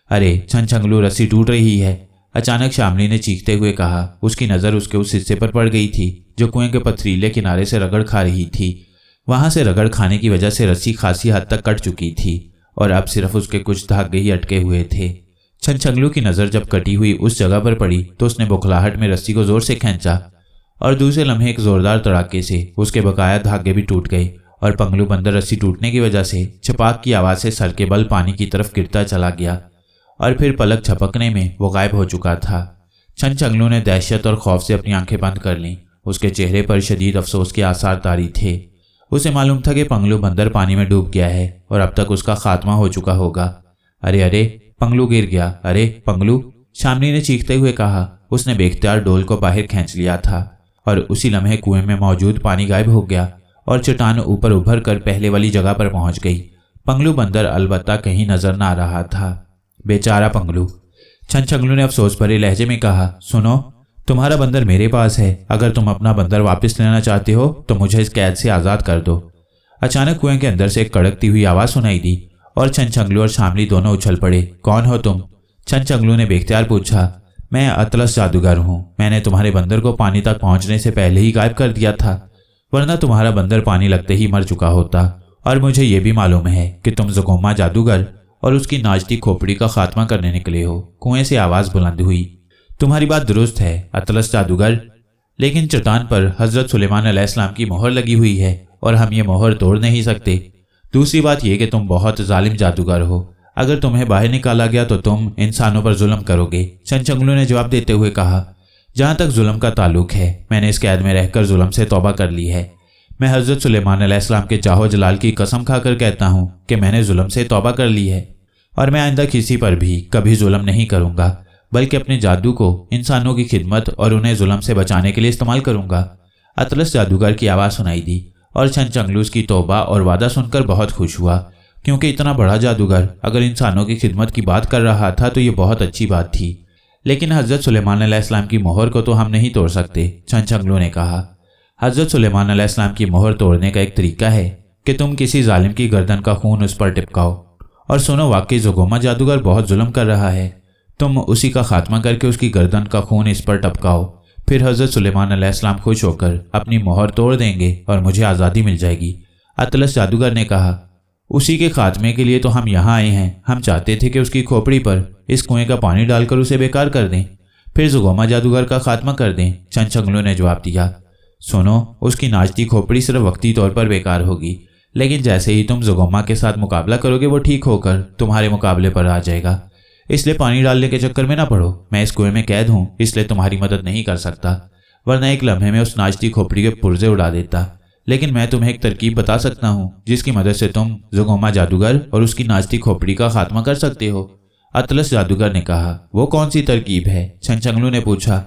अरे छनछंगलू, रस्सी टूट रही है, अचानक शामली ने चीखते हुए कहा। उसकी नज़र उसके उस हिस्से पर पड़ गई थी जो कुएं के पथरीले किनारे से रगड़ खा रही थी। वहां से रगड़ खाने की वजह से रस्सी खासी हद तक कट चुकी थी और अब सिर्फ उसके कुछ धागे ही अटके हुए थे। छनछंगलू की नज़र जब कटी हुई उस जगह पर पड़ी तो उसने बौखलाहट में रस्सी को जोर से खींचा और दूसरे लम्हे एक जोरदार तड़ाके से उसके बकाया धागे भी टूट गए और पंगलू बंदर रस्सी टूटने की वजह से छपाक की आवाज़ से सर के बल पानी की तरफ गिरता चला गया और फिर पलक झपकने में वो गायब हो चुका था। छनछंगलू ने दहशत और खौफ से अपनी आंखें बंद कर लीं। उसके चेहरे पर शदीद अफसोस के आसार तारी थे। उसे मालूम था कि पंगलू बंदर पानी में डूब गया है और अब तक उसका खात्मा हो चुका होगा। अरे अरे, पंगलू गिर गया। अरे पंगलू, शामनी ने चीखते हुए कहा। उसने बेख्तियार डोल को बाहर खींच लिया था और उसी लम्हे कुएं में मौजूद पानी गायब हो गया और चट्टान ऊपर उभर कर पहले वाली जगह पर पहुंच गई। पंगलू बंदर अलबत्ता कहीं नजर ना आ रहा था। बेचारा पंगलू, छनछंगलू ने अफसोस भरे लहजे में कहा। सुनो, तुम्हारा बंदर मेरे पास है। अगर तुम अपना बंदर वापस लेना चाहते हो तो मुझे इस कैद से आज़ाद कर दो। अचानक कुएं के अंदर से एक कड़कती हुई आवाज़ सुनाई दी और छनछंगलू और शामली दोनों उछल पड़े। कौन हो तुम? छनछंगलू ने बेख्तियार पूछा। मैं अतलस जादूगर हूँ। मैंने तुम्हारे बंदर को पानी तक पहुँचने से पहले ही गायब कर दिया था, वरना तुम्हारा बंदर पानी लगते ही मर चुका होता। और मुझे ये भी मालूम है कि तुम ज़ुगोमा जादूगर और उसकी नाचती खोपड़ी का खात्मा करने निकले हो। कुएं से आवाज़ बुलंद हुई। तुम्हारी बात दुरुस्त है अतलस जादूगर, लेकिन चट्टान पर हज़रत सुलेमान अलैहिस्सलाम की मोहर लगी हुई है और हम ये मोहर तोड़ नहीं सकते। दूसरी बात यह कि तुम बहुत जालिम जादूगर हो। अगर तुम्हें बाहर निकाला गया तो तुम इंसानों पर जुल्म करोगे। छनछंगलू ने जवाब देते हुए कहा। जहाँ तक जुल्म का ताल्लुक है, मैंने इस कैद में रहकर जुल्म से तौबा कर ली है। मैं हज़रत सुलेमान अलैहिस्सलाम के चाहो जलाल की कसम खाकर कहता हूँ कि मैंने जुल्म से तौबा कर ली है और मैं आइंदा किसी पर भी कभी जुल्म नहीं करूँगा, बल्कि अपने जादू को इंसानों की खिदमत और उन्हें जुल्म से बचाने के लिए इस्तेमाल करूँगा। अतलस जादूगर की आवाज़ सुनाई दी और छनछंगलू उसकी तौबा और वादा सुनकर बहुत खुश हुआ, क्योंकि इतना बड़ा जादूगर अगर इंसानों की खिदमत की बात कर रहा था तो ये बहुत अच्छी बात थी। लेकिन हज़रत सुलेमान अलैहिस्सलाम की मोहर को तो हम नहीं तोड़ सकते, छनछंगलू ने कहा। हज़रत सुलेमान अलैहिस्सलाम की मोहर तोड़ने का एक तरीका है कि तुम किसी जालिम की गर्दन का खून उस पर टिपकाओ। और सुनो, वाकई ज़ुगोमा जादूगर बहुत जुल्म कर रहा है। तुम उसी का खात्मा करके उसकी गर्दन का खून इस पर टपकाओ, फिर हज़रत सुलेमान अलैहिस्सलाम खुश होकर अपनी मोहर तोड़ देंगे और मुझे आज़ादी मिल जाएगी। अतलस जादूगर ने कहा। उसी के खात्मे के लिए तो हम यहाँ आए हैं। हम चाहते थे कि उसकी खोपड़ी पर इस कुएं का पानी डालकर उसे बेकार कर दें, फिर ज़ुगोमा जादूगर का खात्मा कर दें। छनछंगलू ने जवाब दिया। सुनो, उसकी नाचती खोपड़ी सिर्फ वक्ती तौर पर बेकार होगी, लेकिन जैसे ही तुम ज़ुगोमा के साथ मुकाबला करोगे वो ठीक होकर तुम्हारे मुकाबले पर आ जाएगा। इसलिए पानी डालने के चक्कर में ना पड़ो। मैं इस कुएं में कैद हूँ, इसलिए तुम्हारी मदद नहीं कर सकता, वरना एक लम्हे में उस नाचती खोपड़ी के पुर्जे उड़ा देता। लेकिन मैं तुम्हें एक तरकीब बता सकता हूँ जिसकी मदद से तुम ज़ुगोमा जादूगर और उसकी नाचती खोपड़ी का खात्मा कर सकते हो। अतलस जादूगर ने कहा। वो कौन सी तरकीब है? छनछंगलू ने पूछा।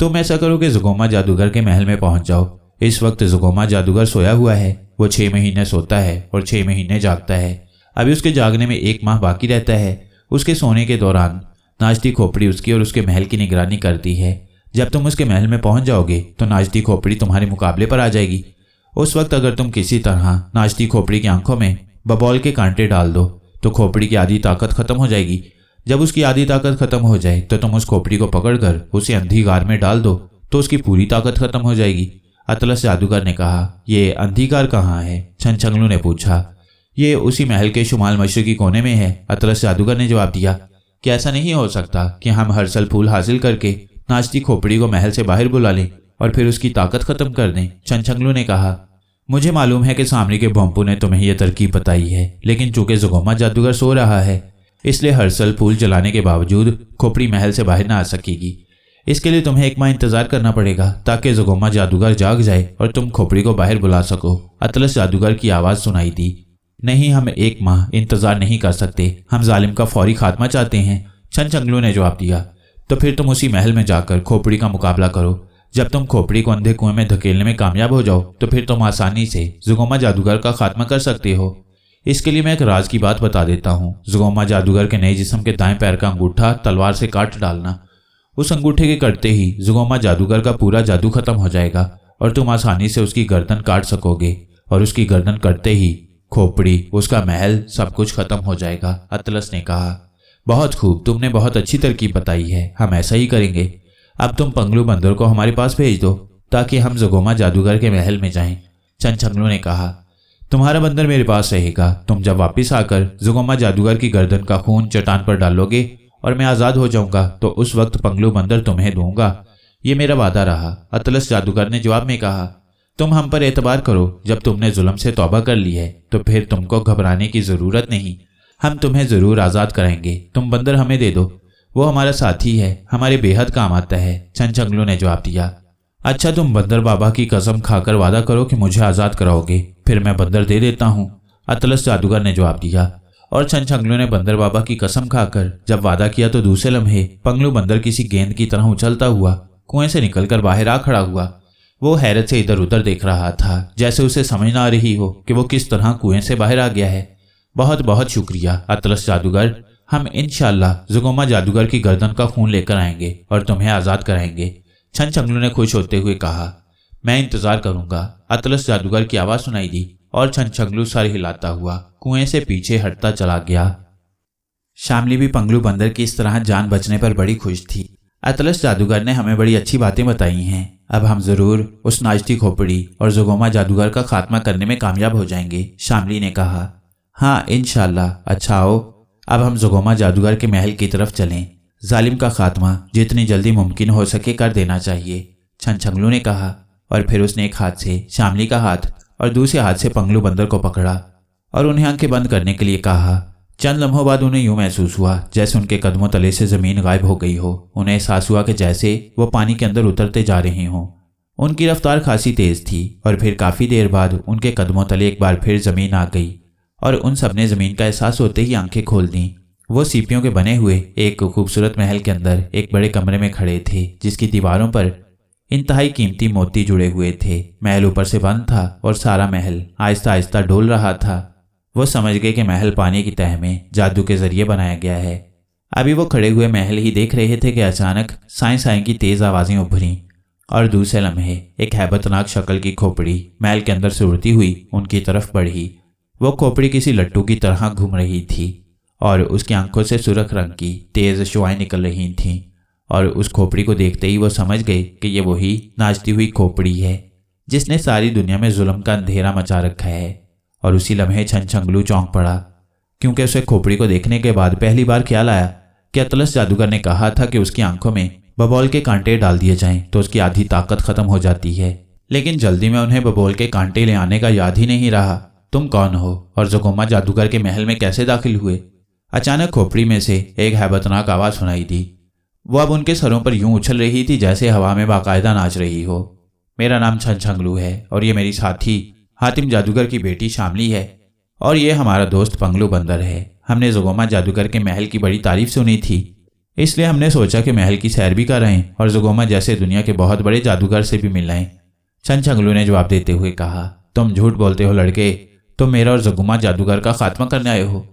तुम ऐसा करो कि ज़ुगोमा जादूगर के महल में पहुंच जाओ। इस वक्त ज़ुगोमा जादूगर सोया हुआ है। वो 6 महीने सोता है और 6 महीने जागता है। अभी उसके जागने में 1 माह बाकी रहता है। उसके सोने के दौरान नाचती खोपड़ी उसकी और उसके महल की निगरानी करती है। जब तुम उसके महल में पहुंच जाओगे तो नाचती खोपड़ी तुम्हारे मुकाबले पर आ जाएगी। उस वक्त अगर तुम किसी तरह नाचती खोपड़ी की आंखों में बबौल के कांटे डाल दो तो खोपड़ी की आधी ताकत खत्म हो जाएगी। जब उसकी आधी ताकत खत्म हो जाए तो तुम उस खोपड़ी को पकड़कर उसे अंधी गार में डाल दो तो उसकी पूरी ताकत खत्म हो जाएगी। अतलस जादूगर ने कहा। ये अंधी गार कहाँ है? छनछंगलू ने पूछा। ये उसी महल के शुमाल मशरकी कोने में है। अतलस जादूगर ने जवाब दिया। कि ऐसा नहीं हो सकता कि हम हर्सल फूल हासिल करके नाचती खोपड़ी को महल से बाहर बुला लें और फिर उसकी ताकत खत्म कर दें? छनछंगलू ने कहा। मुझे मालूम है कि सामने के बोम्पू ने तुम्हें यह तरकीब बताई है, लेकिन चूंकि ज़ुगोमा जादूगर सो रहा है इसलिए हर्सल फूल जलाने के बावजूद खोपड़ी महल से बाहर ना आ सकेगी। इसके लिए तुम्हें 1 माह इंतजार करना पड़ेगा ताकि ज़ुगोमा जादूगर जाग जाए और तुम खोपड़ी को बाहर बुला सको। अतलस जादूगर की आवाज़ सुनाई दी। नहीं, हम 1 माह इंतजार नहीं कर सकते। हम जालिम का फौरी खात्मा चाहते हैं। छनछंगलू ने जवाब दिया। तो फिर तुम उसी महल में जाकर खोपड़ी का मुकाबला करो। जब तुम खोपड़ी को अंधे कुएं में धकेलने में कामयाब हो जाओ तो फिर तुम आसानी से ज़ुगोमा जादूगर का खात्मा कर सकते हो। इसके लिए मैं एक राज की बात बता देता हूँ। ज़ुगोमा जादूगर के नए जिस्म के दाएं पैर का अंगूठा तलवार से काट डालना। उस अंगूठे के कटते ही ज़ुगोमा जादूगर का पूरा जादू खत्म हो जाएगा और तुम आसानी से उसकी गर्दन काट सकोगे और उसकी गर्दन कटते ही खोपड़ी, उसका महल, सब कुछ खत्म हो जाएगा। अतलस ने कहा। बहुत खूब, तुमने बहुत अच्छी तरकीब बताई है। हम ऐसा ही करेंगे। अब तुम पंगलू बंदर को हमारे पास भेज दो ताकि हम ज़ुगोमा जादूगर के महल में जाएं। छनछंगलू ने कहा। तुम्हारा बंदर मेरे पास रहेगा। तुम जब वापस आकर ज़ुगोमा जादूगर की गर्दन का खून चट्टान पर डालोगे और मैं आज़ाद हो जाऊंगा तो उस वक्त पंगलू बंदर तुम्हें दूंगा। ये मेरा वादा रहा। अतलस जादूगर ने जवाब में कहा। तुम हम पर एतबार करो, जब तुमने जुल्म से तौबा कर ली है तो फिर तुमको घबराने की ज़रूरत नहीं, हम तुम्हें ज़रूर आज़ाद कराएंगे। तुम बंदर हमें दे दो, वो हमारा साथी है, हमारे बेहद काम आता है। छनछंगलू ने जवाब दिया। अच्छा, तुम बंदर बाबा की कसम खाकर वादा करो कि मुझे आज़ाद कराओगे, फिर मैं बंदर दे देता हूँ, अतलस जादूगर ने जवाब दिया। और छनछंगलू ने बंदर बाबा की कसम खाकर जब वादा किया तो दूसरे लम्हे पंगलू बंदर किसी गेंद की तरह उछलता हुआ कुएं से निकलकर बाहर आ खड़ा हुआ। वो हैरत से इधर उधर देख रहा था, जैसे उसे समझ ना आ रही हो कि वो किस तरह कुएं से बाहर आ गया है। बहुत बहुत शुक्रिया अतलस जादूगर, हम इंशाअल्लाह जुगोमा जादूगर की गर्दन का खून लेकर आएंगे और तुम्हें आज़ाद कराएंगे। छनछंगलू ने खुश होते हुए कहा। मैं इंतजार करूंगा, अतलस जादूगर की आवाज़ सुनाई दी और छनछंगलू सर हिलाता हुआ कुएं से पीछे हटता चला गया। शामली भी पंगलू बंदर की इस तरह जान बचने पर बड़ी खुश थी। अतलस जादूगर ने हमें बड़ी अच्छी बातें बताई हैं, अब हम ज़रूर उस नाचती खोपड़ी और जुगोमा जादूगर का खात्मा करने में कामयाब हो जाएंगे, शामली ने कहा। हाँ इंशाअल्लाह। अच्छा आओ, अब हम जुगोमा जादूगर के महल की तरफ चलें, जालिम का खात्मा जितनी जल्दी मुमकिन हो सके कर देना चाहिए, छनछंगलू ने कहा। और फिर उसने एक हाथ से शामली का हाथ और दूसरे हाथ से पंगलू बंदर को पकड़ा और उन्हें आंखें बंद करने के लिए कहा। चंद लम्हों बाद उन्हें यूं महसूस हुआ जैसे उनके कदमों तले से ज़मीन गायब हो गई हो। उन्हें एहसास हुआ कि जैसे वो पानी के अंदर उतरते जा रहे हों। उनकी रफ्तार खासी तेज़ थी और फिर काफ़ी देर बाद उनके कदमों तले एक बार फिर ज़मीन आ गई और उन सब ने ज़मीन का एहसास होते ही आंखें खोल दीं। वो सीपियों के बने हुए एक खूबसूरत महल के अंदर एक बड़े कमरे में खड़े थे, जिसकी दीवारों पर इंतहाई कीमती मोती जुड़े हुए थे। महल ऊपर से बंद था और सारा महल आहिस्ता आहिस्ता डोल रहा था। वो समझ गए कि महल पानी की तह में जादू के जरिए बनाया गया है। अभी वो खड़े हुए महल ही देख रहे थे कि अचानक साएं साएं की तेज़ आवाज़ें उभरीं और दूसरे लम्हे एक हैबतनाक शक्ल की खोपड़ी महल के अंदर से उड़ती हुई उनकी तरफ बढ़ी। वो खोपड़ी किसी लट्टू की तरह घूम रही थी और उसकी आंखों से सुर्ख रंग की तेज़ शुआएं निकल रही थीं और उस खोपड़ी को देखते ही वो समझ गए कि ये वही नाचती हुई खोपड़ी है जिसने सारी दुनिया में जुल्म का अंधेरा मचा रखा है। और उसी लम्हे छनछंगलू चौंक पड़ा, क्योंकि उसे खोपड़ी को देखने के बाद पहली बार ख्याल आया कि अतलस जादूगर ने कहा था कि उसकी आंखों में बबौल के कांटे डाल दिए जाएं तो उसकी आधी ताकत खत्म हो जाती है। लेकिन जल्दी में उन्हें बबौल के कांटे ले आने का याद ही नहीं रहा। तुम कौन हो और जुगोमा जादूगर के महल में कैसे दाखिल हुए? अचानक खोपड़ी में से एक हैबतनाक आवाज़ सुनाई दी। वो अब उनके सरों पर यूं उछल रही थी जैसे हवा में बाकायदा नाच रही हो। मेरा नाम छनछंगलू है और ये मेरी साथी हातिम जादूगर की बेटी शामली है और ये हमारा दोस्त पंगलू बंदर है। हमने जुगोमा जादूगर के महल की बड़ी तारीफ सुनी थी, इसलिए हमने सोचा कि महल की सैर भी कर आएं और जुगोमा जैसे दुनिया के बहुत बड़े जादूगर से भी मिल आएं। छनछंगलू ने जवाब देते हुए कहा। तुम झूठ बोलते हो लड़के, तुम मेरा और जुगोमा जादूगर का खात्मा करने आए हो।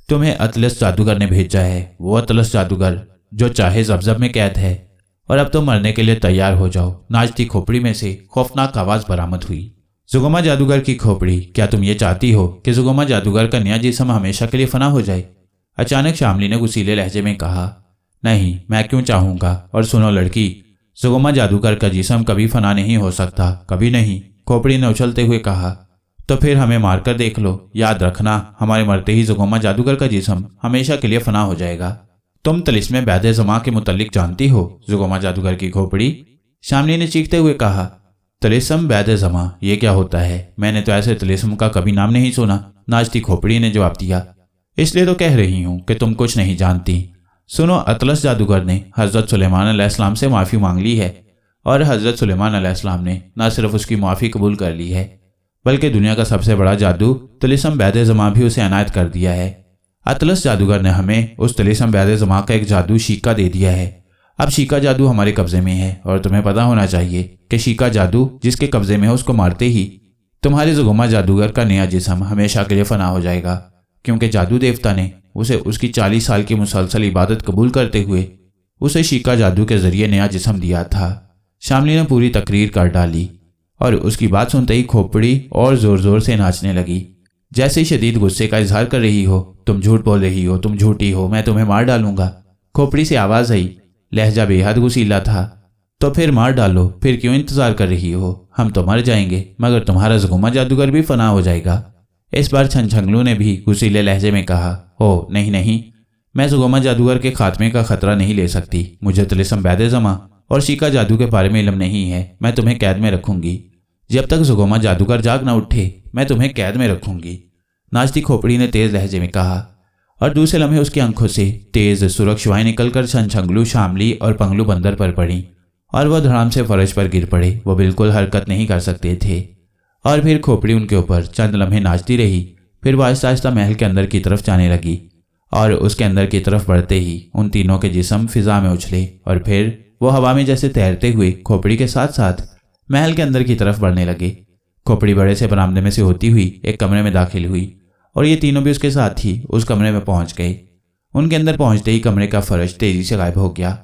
तुम्हें अतलस जादूगर ने भेजा है, वो अतलस जादूगर जो चाहे ज़बज़ब में कैद है। और अब तो मरने के लिए तैयार हो जाओ। नाचती खोपड़ी में से खौफनाक आवाज़ बरामद हुई। जुगोमा जादूगर की खोपड़ी, क्या तुम ये चाहती हो कि जुगोमा जादूगर का नया जिस्म हमेशा के लिए फना हो जाए? अचानक शामली ने गुस्सीले लहजे में कहा। नहीं, मैं क्यों चाहूँगा। और सुनो लड़की, जुगोमा जादूगर का जिस्म कभी फना नहीं हो सकता, कभी नहीं, खोपड़ी ने उछलते हुए कहा। तो फिर हमें मारकर देख लो, याद रखना हमारे मरते ही जुगोमा जादूगर का जिस्म हमेशा के लिए फना हो जाएगा। तुम तिलिस्मे बैदे ज़मा के मुतल्लिक जानती हो? जुगोमा जादूगर की खोपड़ी, शामली ने चीखते हुए कहा। तिलिस्म बैदे ज़मा, ये क्या होता है? मैंने तो ऐसे तिलिस्म का कभी नाम नहीं सुना, नाचती खोपड़ी ने जवाब दिया। इसलिए तो कह रही हूँ कि तुम कुछ नहीं जानती। सुनो, अतलस जादूगर ने हज़रत सुलेमान अलैहिस्सलाम से माफ़ी मांग ली है और हज़रत सुलेमान अलैहिस्सलाम ने न सिर्फ उसकी माफ़ी कबूल कर ली है बल्कि दुनिया का सबसे बड़ा जादू तिलिस्म बैदे ज़मा भी उसे अनायत कर दिया है। अतलस जादूगर ने हमें उस तिलिस्म बैदे ज़मा का एक जादू शीका दे दिया है। अब शीका जादू हमारे कब्जे में है और तुम्हें पता होना चाहिए कि शीका जादू जिसके कब्जे में है उसको मारते ही तुम्हारे जुगोमा जादूगर का नया जिस्म हमेशा के लिए फना हो जाएगा, क्योंकि जादू देवता ने उसे उसकी 40 साल की मुसलसल इबादत कबूल करते हुए उसे शीका जादू के जरिए नया जिस्म दिया था। शामली ने पूरी तकरीर कर डाली और उसकी बात सुनते ही खोपड़ी और ज़ोर ज़ोर से नाचने लगी, जैसे शदीद गुस्से का इजहार कर रही हो। तुम झूठ बोल रही हो, तुम झूठी हो, मैं तुम्हें मार डालूंगा। खोपड़ी से आवाज़ आई, लहजा बेहद गुस्सीला था। तो फिर मार डालो, फिर क्यों इंतजार कर रही हो? हम तो मर जाएंगे मगर तुम्हारा जुगोमा जादूगर भी फना हो जाएगा। इस बार छनछंगलू ने भी गुस्सीले लहजे में कहा। ओ नहीं नहीं, मैं जुगोमा जादूगर के खात्मे का खतरा नहीं ले सकती। मुझे तिलिस्म बैदे ज़मा और शीका जादू के बारे में इल्म नहीं है, मैं तुम्हें कैद में रखूंगी। जब तक सुगोमा जादूगर जाग न उठे मैं तुम्हें कैद में रखूंगी, नाचती खोपड़ी ने तेज लहजे में कहा। और दूसरे लम्हे उसकी आंखों से तेज सुरक्षाएं निकलकर छनछंगलू, शामली और पंगलू बंदर पर पड़ी और वह धड़ाम से फर्श पर गिर पड़े। वो बिल्कुल हरकत नहीं कर सकते थे। और फिर खोपड़ी उनके ऊपर चंद लम्हे नाचती रही। फिर वह आहिस्ता आहिस्ता महल के अंदर की तरफ जाने लगी और उसके अंदर की तरफ बढ़ते ही उन तीनों के जिस्म फिजा में उछले और फिर वो हवा में जैसे तैरते हुए खोपड़ी के साथ साथ महल के अंदर की तरफ बढ़ने लगे। खोपड़ी बड़े से बरामदे में से होती हुई एक कमरे में दाखिल हुई और ये तीनों भी उसके साथ ही उस कमरे में पहुंच गए। उनके अंदर पहुंचते ही कमरे का फर्श तेजी से गायब हो गया।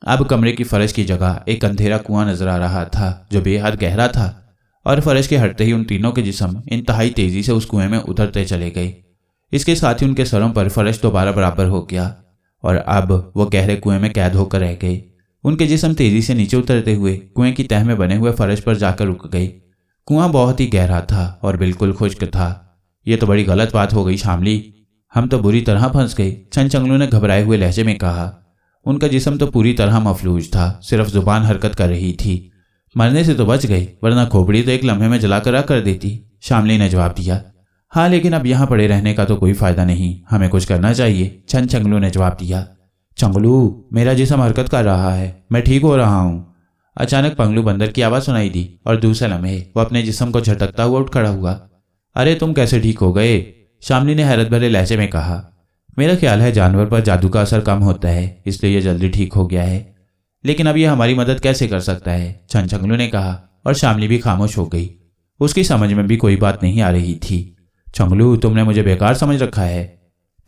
अब कमरे की फर्श की जगह एक अंधेरा कुआं नजर आ रहा था जो बेहद गहरा था और फर्श के हटते ही उन तीनों के जिस्म इंतहाई तेजी से उस कुएं में उतरते चले गए। इसके साथ ही उनके सरों पर फर्श दोबारा बराबर हो गया और अब वो गहरे कुएं में कैद होकर रह गए। उनके जिस्म तेजी से नीचे उतरते हुए कुएं की तह में बने हुए फर्श पर जाकर रुक गए। कुआं बहुत ही गहरा था और बिल्कुल खुश्क था। ये तो बड़ी गलत बात हो गई शामली, हम तो बुरी तरह फंस गए, छनछंगलू ने घबराए हुए लहजे में कहा। उनका जिस्म तो पूरी तरह मफलूज था, सिर्फ जुबान हरकत कर रही थी। मरने से तो बच गए, वरना खोपड़ी तो एक लम्हे में जलाकर कर देती, शामली ने जवाब दिया। हाँ, लेकिन अब यहाँ पड़े रहने का तो कोई फायदा नहीं, हमें कुछ करना चाहिए, छनछंगलू ने जवाब दिया। चंगलू, मेरा जिस्म हरकत कर रहा है, मैं ठीक हो रहा हूँ। अचानक पंगलू बंदर की आवाज़ सुनाई दी और दूसरे लम्हे वो अपने जिस्म को झटकता हुआ उठ खड़ा हुआ। अरे तुम कैसे ठीक हो गए? शामली ने हैरत भरे लहजे में कहा। मेरा ख्याल है जानवर पर जादू का असर कम होता है, इसलिए यह जल्दी ठीक हो गया है। लेकिन अब यह हमारी मदद कैसे कर सकता है? छनछंगलू ने कहा और शामली भी खामोश हो गई। उसकी समझ में भी कोई बात नहीं आ रही थी। चंगलू, तुमने मुझे बेकार समझ रखा है।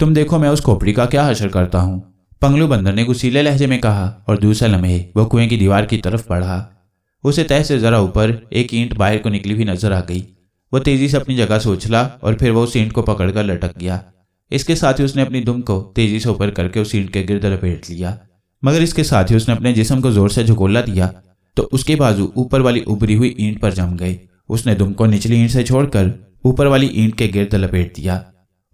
तुम देखो मैं उस खोपड़ी का क्या हशर करता हूँ, पंगलू बंदर ने गुस्सीले लहजे में कहा और दूसरे लम्हे वो कुएं की दीवार की तरफ बढ़ा। उसे तह से जरा ऊपर एक ईंट बाहर को निकली हुई नजर आ गई। वो तेजी से अपनी जगह से उछला और फिर वो उस ईंट को पकड़कर लटक गया। इसके साथ ही उसने अपनी दुम को तेजी से ऊपर करके उस ईंट के गिर्द लपेट लिया, मगर इसके साथ ही उसने अपने जिस्म को जोर से झकोला दिया तो उसके बाजू ऊपर वाली उभरी हुई ईंट पर जम गए। उसने दुम को निचली ईंट से छोड़कर ऊपर वाली ईंट के गिर्द लपेट दिया।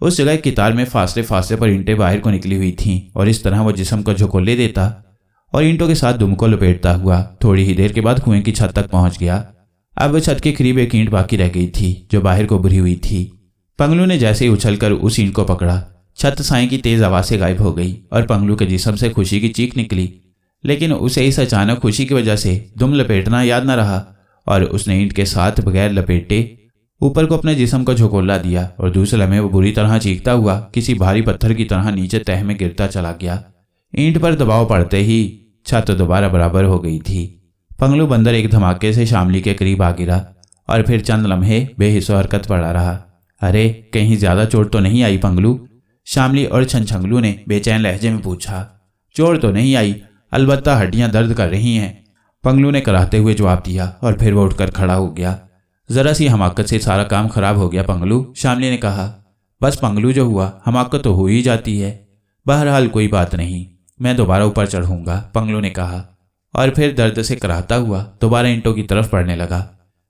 उस जगह कितार में फासले फासले पर ईंटें बाहर को निकली हुई थीं और इस तरह वो जिस्म को झकोले देता और ईंटों के साथ दुम को लपेटता हुआ थोड़ी ही देर के बाद कुएं की छत तक पहुंच गया। अब वह छत के करीब एक ईंट बाकी रह गई थी जो बाहर को भरी हुई थी। पंगलू ने जैसे ही उछलकर उस ईंट को पकड़ा, छत साई की तेज आवाज से गायब हो गई और पंगलू के जिस्म से खुशी की चीख निकली। लेकिन उसे इस अचानक खुशी की वजह से दुम लपेटना याद न रहा और उसने ईंट के साथ बगैर लपेटे ऊपर को अपने जिस्म को झकोला दिया और दूसरे लम्हे वो बुरी तरह चीखता हुआ किसी भारी पत्थर की तरह नीचे तह में गिरता चला गया। ईंट पर दबाव पड़ते ही छत दोबारा बराबर हो गई थी। पंगलू बंदर एक धमाके से शामली के करीब आ गिरा और फिर चंद लम्हे बेहिस्सो हरकत पड़ा रहा। अरे, कहीं ज्यादा चोट तो नहीं आई पंगलू? शामली और छनछंगलू ने बेचैन लहजे में पूछा। चोट तो नहीं आई, अलबत्ता हड्डियां दर्द कर रही हैं, पंगलू ने कराहते हुए जवाब दिया और फिर वो उठकर खड़ा हो गया। जरा सी हमाकत से सारा काम खराब हो गया पंगलू, शामली ने कहा। बस पंगलू, जो हुआ हमाकत तो हो ही जाती है, बहरहाल कोई बात नहीं, मैं दोबारा ऊपर चढ़ूंगा, पंगलू ने कहा और फिर दर्द से कराहता हुआ दोबारा ईंटों की तरफ बढ़ने लगा।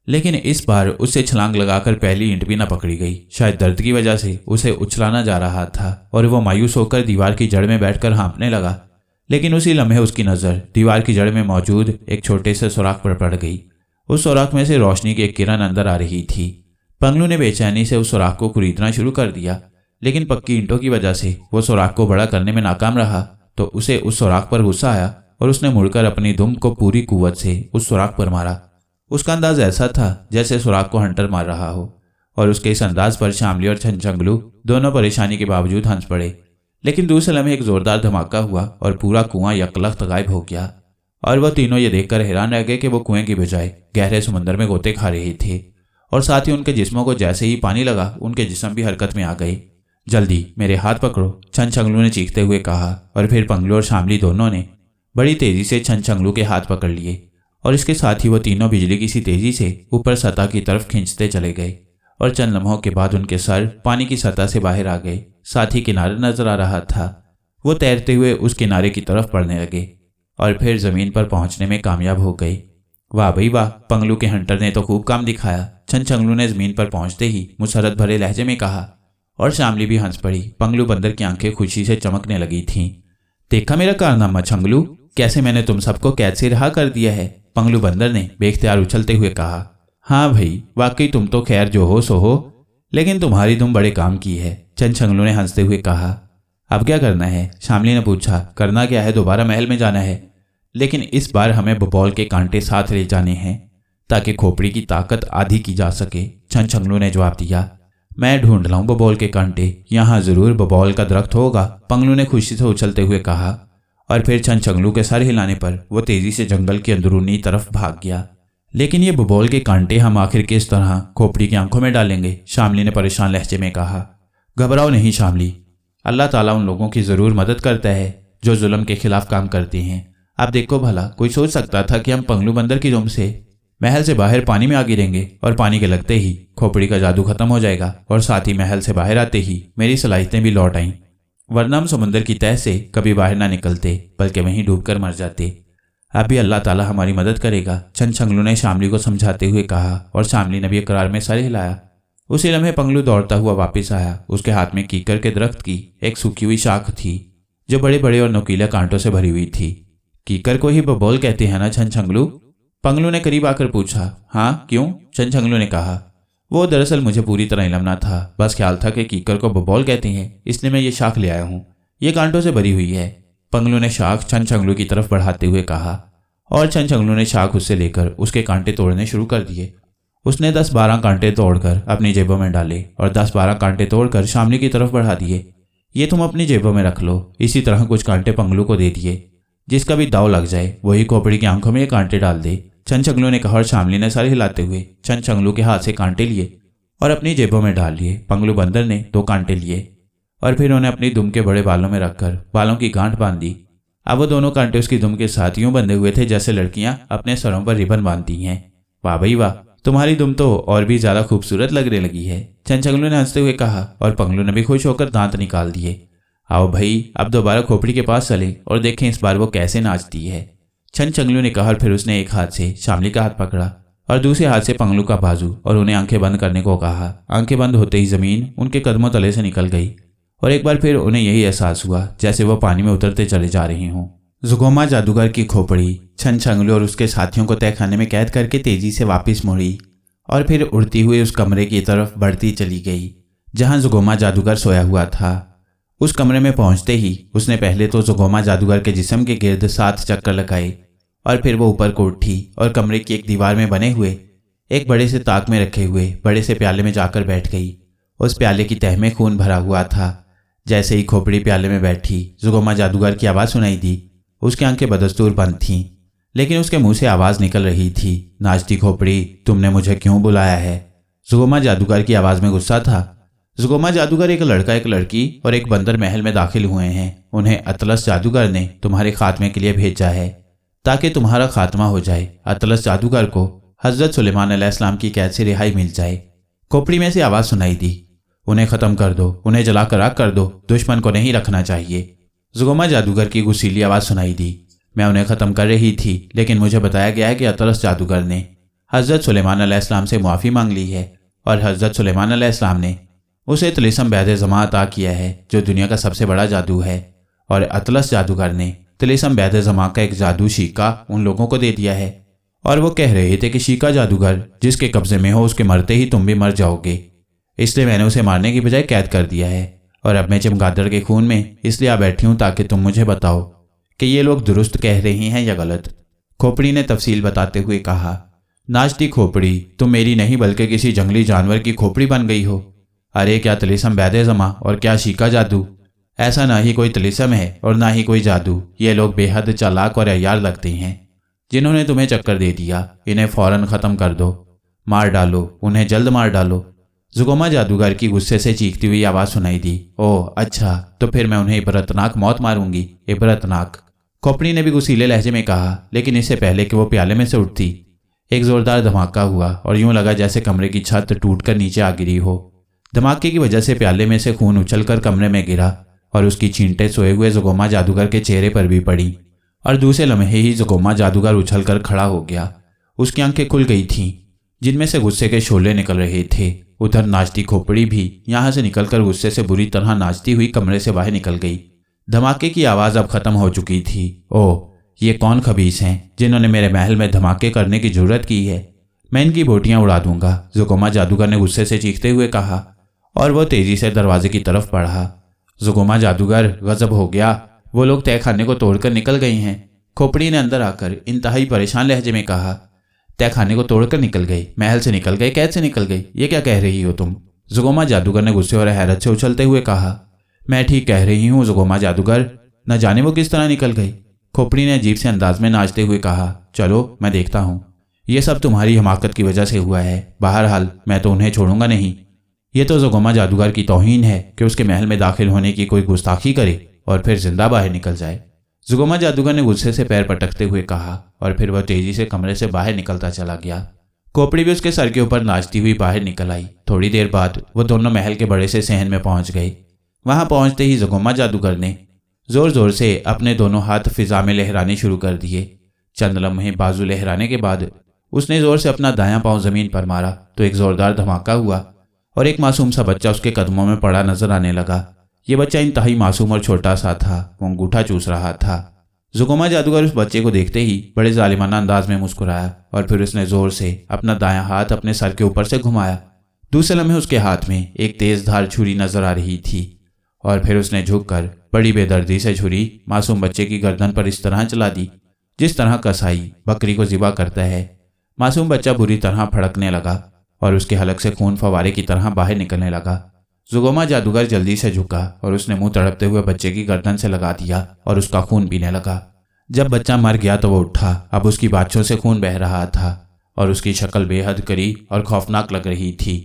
लेकिन इस बार उससे छलांग लगाकर पहली ईंट भी न पकड़ी गई। शायद दर्द की वजह से उसे उछलाना जा रहा था और वो मायूस होकर दीवार की जड़ में बैठकर हाँफने लगा। लेकिन उसी लम्हे उसकी नजर दीवार की जड़ में मौजूद एक छोटे से सुराख पर पड़ गई। उस सुराख में से रोशनी की एक किरण अंदर आ रही थी। पंगलू ने बेचैनी से उस सुराख को कुरीदना शुरू कर दिया, लेकिन पक्की ईंटों की वजह से वो सुराख को बड़ा करने में नाकाम रहा तो उसे उस सुराख पर गुस्सा आया और उसने मुड़कर अपनी दुम को पूरी कुव्वत से उस सुराख पर मारा। उसका अंदाज ऐसा था जैसे सुराख को हंटर मार रहा हो और उसके इस अंदाज पर शामली और छनछंगलू दोनों परेशानी के बावजूद हंस पड़े। लेकिन दूसरे लम्हे एक जोरदार धमाका हुआ और पूरा कुआं यकलख्त गायब हो गया और वह तीनों ये देखकर हैरान रह गए कि वो कुएं की बजाय गहरे समंदर में गोते खा रहे थे और साथ ही उनके जिस्मों को जैसे ही पानी लगा उनके जिस्म भी हरकत में आ गए। जल्दी मेरे हाथ पकड़ो, छनछंगलू ने चीखते हुए कहा और फिर पंगलू और शामली दोनों ने बड़ी तेजी से छनछंगलू के हाथ पकड़ लिए और इसके साथ ही वो तीनों बिजली की सी तेजी से ऊपर सतह की तरफ खींचते चले गए और चंद लम्हों के बाद उनके सर पानी की सतह से बाहर आ गए। साथ ही किनारा नजर आ रहा था। वो तैरते हुए उस किनारे की तरफ बढ़ने लगे और फिर जमीन पर पहुंचने में कामयाब हो गए। वाह भाई वाह, पंगलू के हंटर ने तो खूब काम दिखाया, छनछंगलू ने जमीन पर पहुंचते ही मुसरत भरे लहजे में कहा और शामली भी हंस पड़ी। पंगलू बंदर की आंखें खुशी से चमकने लगी थीं। देखा मेरा कारनामा छंगलू, कैसे मैंने तुम सबको कैद से रहा कर दिया है, पंगलू बंदर ने बेख्तियार उछलते हुए कहा हाँ भाई, वाकई तुम तो खैर जो हो सो हो, लेकिन तुम्हारी दुम बड़े काम की है, छंछंगलू ने हंसते हुए कहा। अब क्या करना है? शामली ने पूछा। करना क्या है, दोबारा महल में जाना है, लेकिन इस बार हमें बबौल के कांटे साथ ले जाने हैं ताकि खोपड़ी की ताकत आधी की जा सके, छंछंगलू ने जवाब दिया। मैं ढूंढ लाऊं बबौल के कांटे, यहाँ जरूर बबौल का दरख्त होगा, पंगलू ने खुशी से उछलते हुए कहा। और फिर छंछंगलू के सर हिलाने पर वो तेजी से जंगल की अंदरूनी तरफ भाग गया। लेकिन ये बबौल के कांटे हम आखिर किस तरह खोपड़ी की आंखों में डालेंगे? शामली ने परेशान लहजे में कहा। घबराओ नहीं शामली, अल्लाह ताला उन लोगों की जरूर मदद करता है जो जुल्म के खिलाफ काम करते हैं। आप देखो भला, कोई सोच सकता था कि हम पंगलू बंदर की दुम से महल से बाहर पानी में आ गिरेंगे और पानी के लगते ही खोपड़ी का जादू खत्म हो जाएगा और साथ ही महल से बाहर आते ही मेरी सलाहियतें भी लौट आईं, वरना हम समुद्र की तह से कभी बाहर ना निकलते बल्कि वहीं डूबकर मर जाते। अब भी अल्लाह ताला हमारी मदद करेगा, छंछंगलू ने शामली को समझाते हुए कहा। और शामली ने भी इकरार में सर हिलाया। उसी लम्हे पंगलू दौड़ता हुआ वापस आया। उसके हाथ में कीकर के दरख्त की एक सूखी हुई शाख थी जो बड़े बड़े और नुकीले कांटों से भरी हुई थी। कीकर को ही बबौल कहते हैं ना छंछंगलू? पंगलू ने करीब आकर पूछा। हाँ, क्यों? छंछंगलू ने कहा। वो दरअसल मुझे पूरी तरह इल्म ना था, बस ख्याल था कि कीकर को बबौल कहते हैं, इसलिए मैं ये शाख ले आया हूँ। ये कांटों से भरी हुई है, पंगलू ने शाख छंछंगलू की तरफ बढ़ाते हुए कहा। और छंछंगलू ने शाख उससे लेकर उसके कांटे तोड़ने शुरू कर दिए। उसने 10-12 कांटे तोड़कर अपनी जेबों में डाले और 10-12 कांटे तोड़कर शामली की तरफ बढ़ा दिए। ये तुम अपनी जेबों में रख लो। इसी तरह कुछ कांटे पंगलू को दे दिए। जिसका भी दाव लग जाए वही खोपड़ी की आंखों में ये कांटे डाल दे, छंछंगलू ने कहा। और शामली ने सर हिलाते हुए छंछंगलू के हाथ से कांटे लिए और अपनी जेबों में डाल लिए। पंगलू बंदर ने 2 कांटे लिए और फिर उन्हें अपनी दुम के बड़े बालों में रखकर बालों की गांठ बांध दी। अब वो दोनों कांटे उसकी दुम के साथ यूं बंधे हुए थे जैसे लड़कियां अपने सरों पर रिबन बांधती हैं। वाह भाई वाह, तुम्हारी दुम तो और भी ज्यादा खूबसूरत लगने लगी है, छंछंगलू ने हंसते हुए कहा। और पंगलू ने भी खुश होकर दांत निकाल दिए। आओ भाई, अब दोबारा खोपड़ी के पास चले और देखें इस बार वो कैसे नाचती है, छंछंगलू ने कहा। और फिर उसने एक हाथ से शामली का हाथ पकड़ा और दूसरे हाथ से पंगलू का बाजू और उन्हें आंखें बंद करने को कहा। आंखें बंद होते ही जमीन उनके कदमों तले से निकल गई और एक बार फिर उन्हें यही एहसास हुआ जैसे वो पानी में उतरते चले जा रहे हों। जुगोमा जादूगर की खोपड़ी छंछंगलू और उसके साथियों को तहखाने में कैद करके तेजी से वापस मुड़ी और फिर उड़ती हुई उस कमरे की तरफ बढ़ती चली गई जहां जुगोमा जादूगर सोया हुआ था। उस कमरे में पहुंचते ही उसने पहले तो जुगोमा जादूगर के जिस्म के गिर्द 7 चक्कर लगाए और फिर वो ऊपर को उठी और कमरे की एक दीवार में बने हुए एक बड़े से ताक में रखे हुए बड़े से प्याले में जाकर बैठ गई। उस प्याले की तह में खून भरा हुआ था। जैसे ही खोपड़ी प्याले में बैठी, जुगोमा जादूगर की आवाज़ सुनाई दी। उसकी आंखें बदस्तूर बंद थीं, लेकिन उसके मुंह से आवाज़ निकल रही थी। नाचती खोपड़ी, तुमने मुझे क्यों बुलाया है? जुगोमा जादूगर की आवाज़ में गुस्सा था। जुगोमा जादूगर, एक लड़का, एक लड़की और एक बंदर महल में दाखिल हुए हैं। उन्हें अतलस जादूगर ने तुम्हारे खात्मे के लिए भेजा है ताकि तुम्हारा खात्मा हो जाए। अतलस जादूगर को हजरत सुलेमान अलैहिस्सलाम की कैद से रिहाई मिल जाए। खोपड़ी में से आवाज़ सुनाई दी, उन्हें ख़त्म कर दो, उन्हें जलाकर राख कर दो, दुश्मन को नहीं रखना चाहिए। जुगोमा जादूगर की गुस्सीली आवाज़ सुनाई दी, मैं उन्हें ख़त्म कर रही थी, लेकिन मुझे बताया गया है कि अतलस जादूगर ने हजरत सुलेमान अलैहिस्सलाम से मुआफ़ी मांग ली है और हजरत सुलेमान अलैहिस्सलाम ने उसे तिलिस्म बैद-ए-ज़मा अता किया है जो दुनिया का सबसे बड़ा जादू है। और अतलस जादूगर ने तिलिस्म बैद-ए-ज़मा का एक जादू शीका उन लोगों को दे दिया है और वो कह रहे थे कि शीका जादूगर जिसके कब्जे में हो उसके मरते ही तुम भी मर जाओगे। इसलिए मैंने उसे मारने की बजाय कैद कर दिया है और अब मैं चमगादड़ के खून में इसलिए आ बैठी हूँ ताकि तुम मुझे बताओ कि ये लोग दुरुस्त कह रही हैं या गलत। खोपड़ी ने तफसील बताते हुए कहा, नाचती खोपड़ी, तुम मेरी नहीं बल्कि किसी जंगली जानवर की खोपड़ी बन गई हो। अरे क्या तिलिस्म बैद-ए-ज़मा और क्या शीका जादू, ऐसा ना ही कोई तिलिस्म है और ना ही कोई जादू। ये लोग बेहद चालाक और अय्यार लगते हैं जिन्होंने तुम्हें चक्कर दे दिया। इन्हें फौरन ख़त्म कर दो, मार डालो, उन्हें जल्द मार डालो। जुगोमा जादूगर की गुस्से से चीखती हुई आवाज़ सुनाई दी, ओह अच्छा, तो फिर मैं उन्हें इबरतनाक मौत मारूंगी, इबरतनाक। खोपड़ी ने भी गुस्सीले लहजे में कहा, लेकिन इससे पहले कि वो प्याले में से उठती एक ज़ोरदार धमाका हुआ और यूं लगा जैसे कमरे की छत टूटकर नीचे आ गिरी हो। धमाके की वजह से प्याले में से खून उछलकर कमरे में गिरा और उसकी छींटें सोए हुए जुगोमा जादूगर के चेहरे पर भी पड़ी और दूसरे लम्हे ही जुगोमा जादूगर उछलकर खड़ा हो गया। उसकी आंखें खुल गई थीं जिनमें से गुस्से के शोले निकल रहे थे। उधर नाचती खोपड़ी भी यहाँ से निकलकर गुस्से से बुरी तरह नाचती हुई कमरे से बाहर निकल गई। धमाके की आवाज़ अब ख़त्म हो चुकी थी। ओह, ये कौन खबीस हैं जिन्होंने मेरे महल में धमाके करने की जुर्रत की है? मैं इनकी बोटियां उड़ा दूंगा, ज़ुगोमा जादूगर ने गुस्से से चीखते हुए कहा, और वो तेजी से दरवाजे की तरफ बढ़ा। ज़ुगोमा जादूगर गजब हो गया, वो लोग तहखाने को तोड़कर निकल गए हैं। खोपड़ी ने अंदर आकर इंतहाई परेशान लहजे में कहा। तहखाने को तोड़कर निकल गई? महल से निकल गए? कैद से निकल गई? ये क्या कह रही हो तुम? ज़ुगोमा जादूगर ने गुस्से और हैरत से उछलते हुए कहा। मैं ठीक कह रही हूँ ज़ुगोमा जादूगर, न जाने वो किस तरह निकल गई। खोपड़ी ने अजीब से अंदाज में नाचते हुए कहा। चलो मैं देखता हूँ, ये सब तुम्हारी हमाकत की वजह से हुआ है। बहरहाल मैं तो उन्हें छोड़ूंगा नहीं। ये तो ज़ुगोमा जादूगर की तौहीन है कि उसके महल में दाखिल होने की कोई गुस्ताखी करे और फिर जिंदा बाहर निकल जाए। ज़ुगोमा जादूगर ने गुस्से से पैर पटकते हुए कहा, और फिर वह तेजी से कमरे से बाहर निकलता चला गया। खोपड़ी भी उसके सर के ऊपर नाचती हुई बाहर निकल आई। थोड़ी देर बाद वो दोनों महल के बड़े से सहन में पहुंच गए। वहां पहुंचते ही ज़ुगोमा जादूगर ने जोर जोर से अपने दोनों हाथ फिजा में लहराने शुरू कर दिए। चंद लम्हे बाजू लहराने के बाद उसने जोर से अपना दायां पांव जमीन पर मारा तो एक जोरदार धमाका हुआ और एक मासूम सा बच्चा उसके कदमों में पड़ा नजर आने लगा। ये बच्चा इंतहाई मासूम और छोटा सा था। वो अंगूठा चूस रहा था। ज़ुगोमा जादूगर उस बच्चे को देखते ही बड़े जालिमाना अंदाज में मुस्कुराया और फिर उसने जोर से अपना दायां हाथ अपने सर के ऊपर से घुमाया। दूसरे लम्हे उसके हाथ में एक तेज धार छुरी नजर आ रही थी और फिर उसने झुककर बड़ी बेदर्दी से छुरी मासूम बच्चे की गर्दन पर इस तरह चला दी जिस तरह कसाई बकरी को ज़िबा करता है। मासूम बच्चा बुरी तरह फड़कने लगा और उसके हलक से खून फवारे की तरह बाहर निकलने लगा। ज़ुगोमा जादूगर जल्दी से झुका और उसने मुंह तड़पते हुए बच्चे की गर्दन से लगा दिया और उसका खून पीने लगा। जब बच्चा मर गया तो वो उठा। अब उसकी बाछों से खून बह रहा था और उसकी शक्ल बेहद करी और खौफनाक लग रही थी।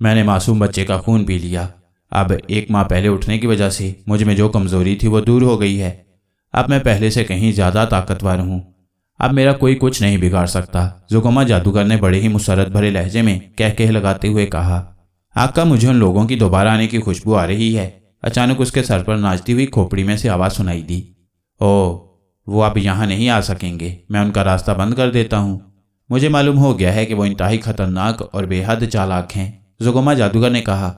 मैंने मासूम बच्चे का खून पी लिया। अब 1 माह पहले उठने की वजह से मुझ में जो कमज़ोरी थी वो दूर हो गई है। अब मैं पहले से कहीं ज़्यादा ताकतवर हूँ। अब मेरा कोई कुछ नहीं बिगाड़ सकता, ज़ुगोमा जादूगर ने बड़े ही मुसरत भरे लहजे में कह लगाते हुए कहा। आका, मुझे उन लोगों की दोबारा आने की खुशबू आ रही है। अचानक उसके सर पर नाचती हुई खोपड़ी में से आवाज़ सुनाई दी। ओह, वो अब यहाँ नहीं आ सकेंगे। मैं उनका रास्ता बंद कर देता हूँ। मुझे मालूम हो गया है कि वो इंतहाई खतरनाक और बेहद चालाक हैं, ज़ुगोमा जादूगर ने कहा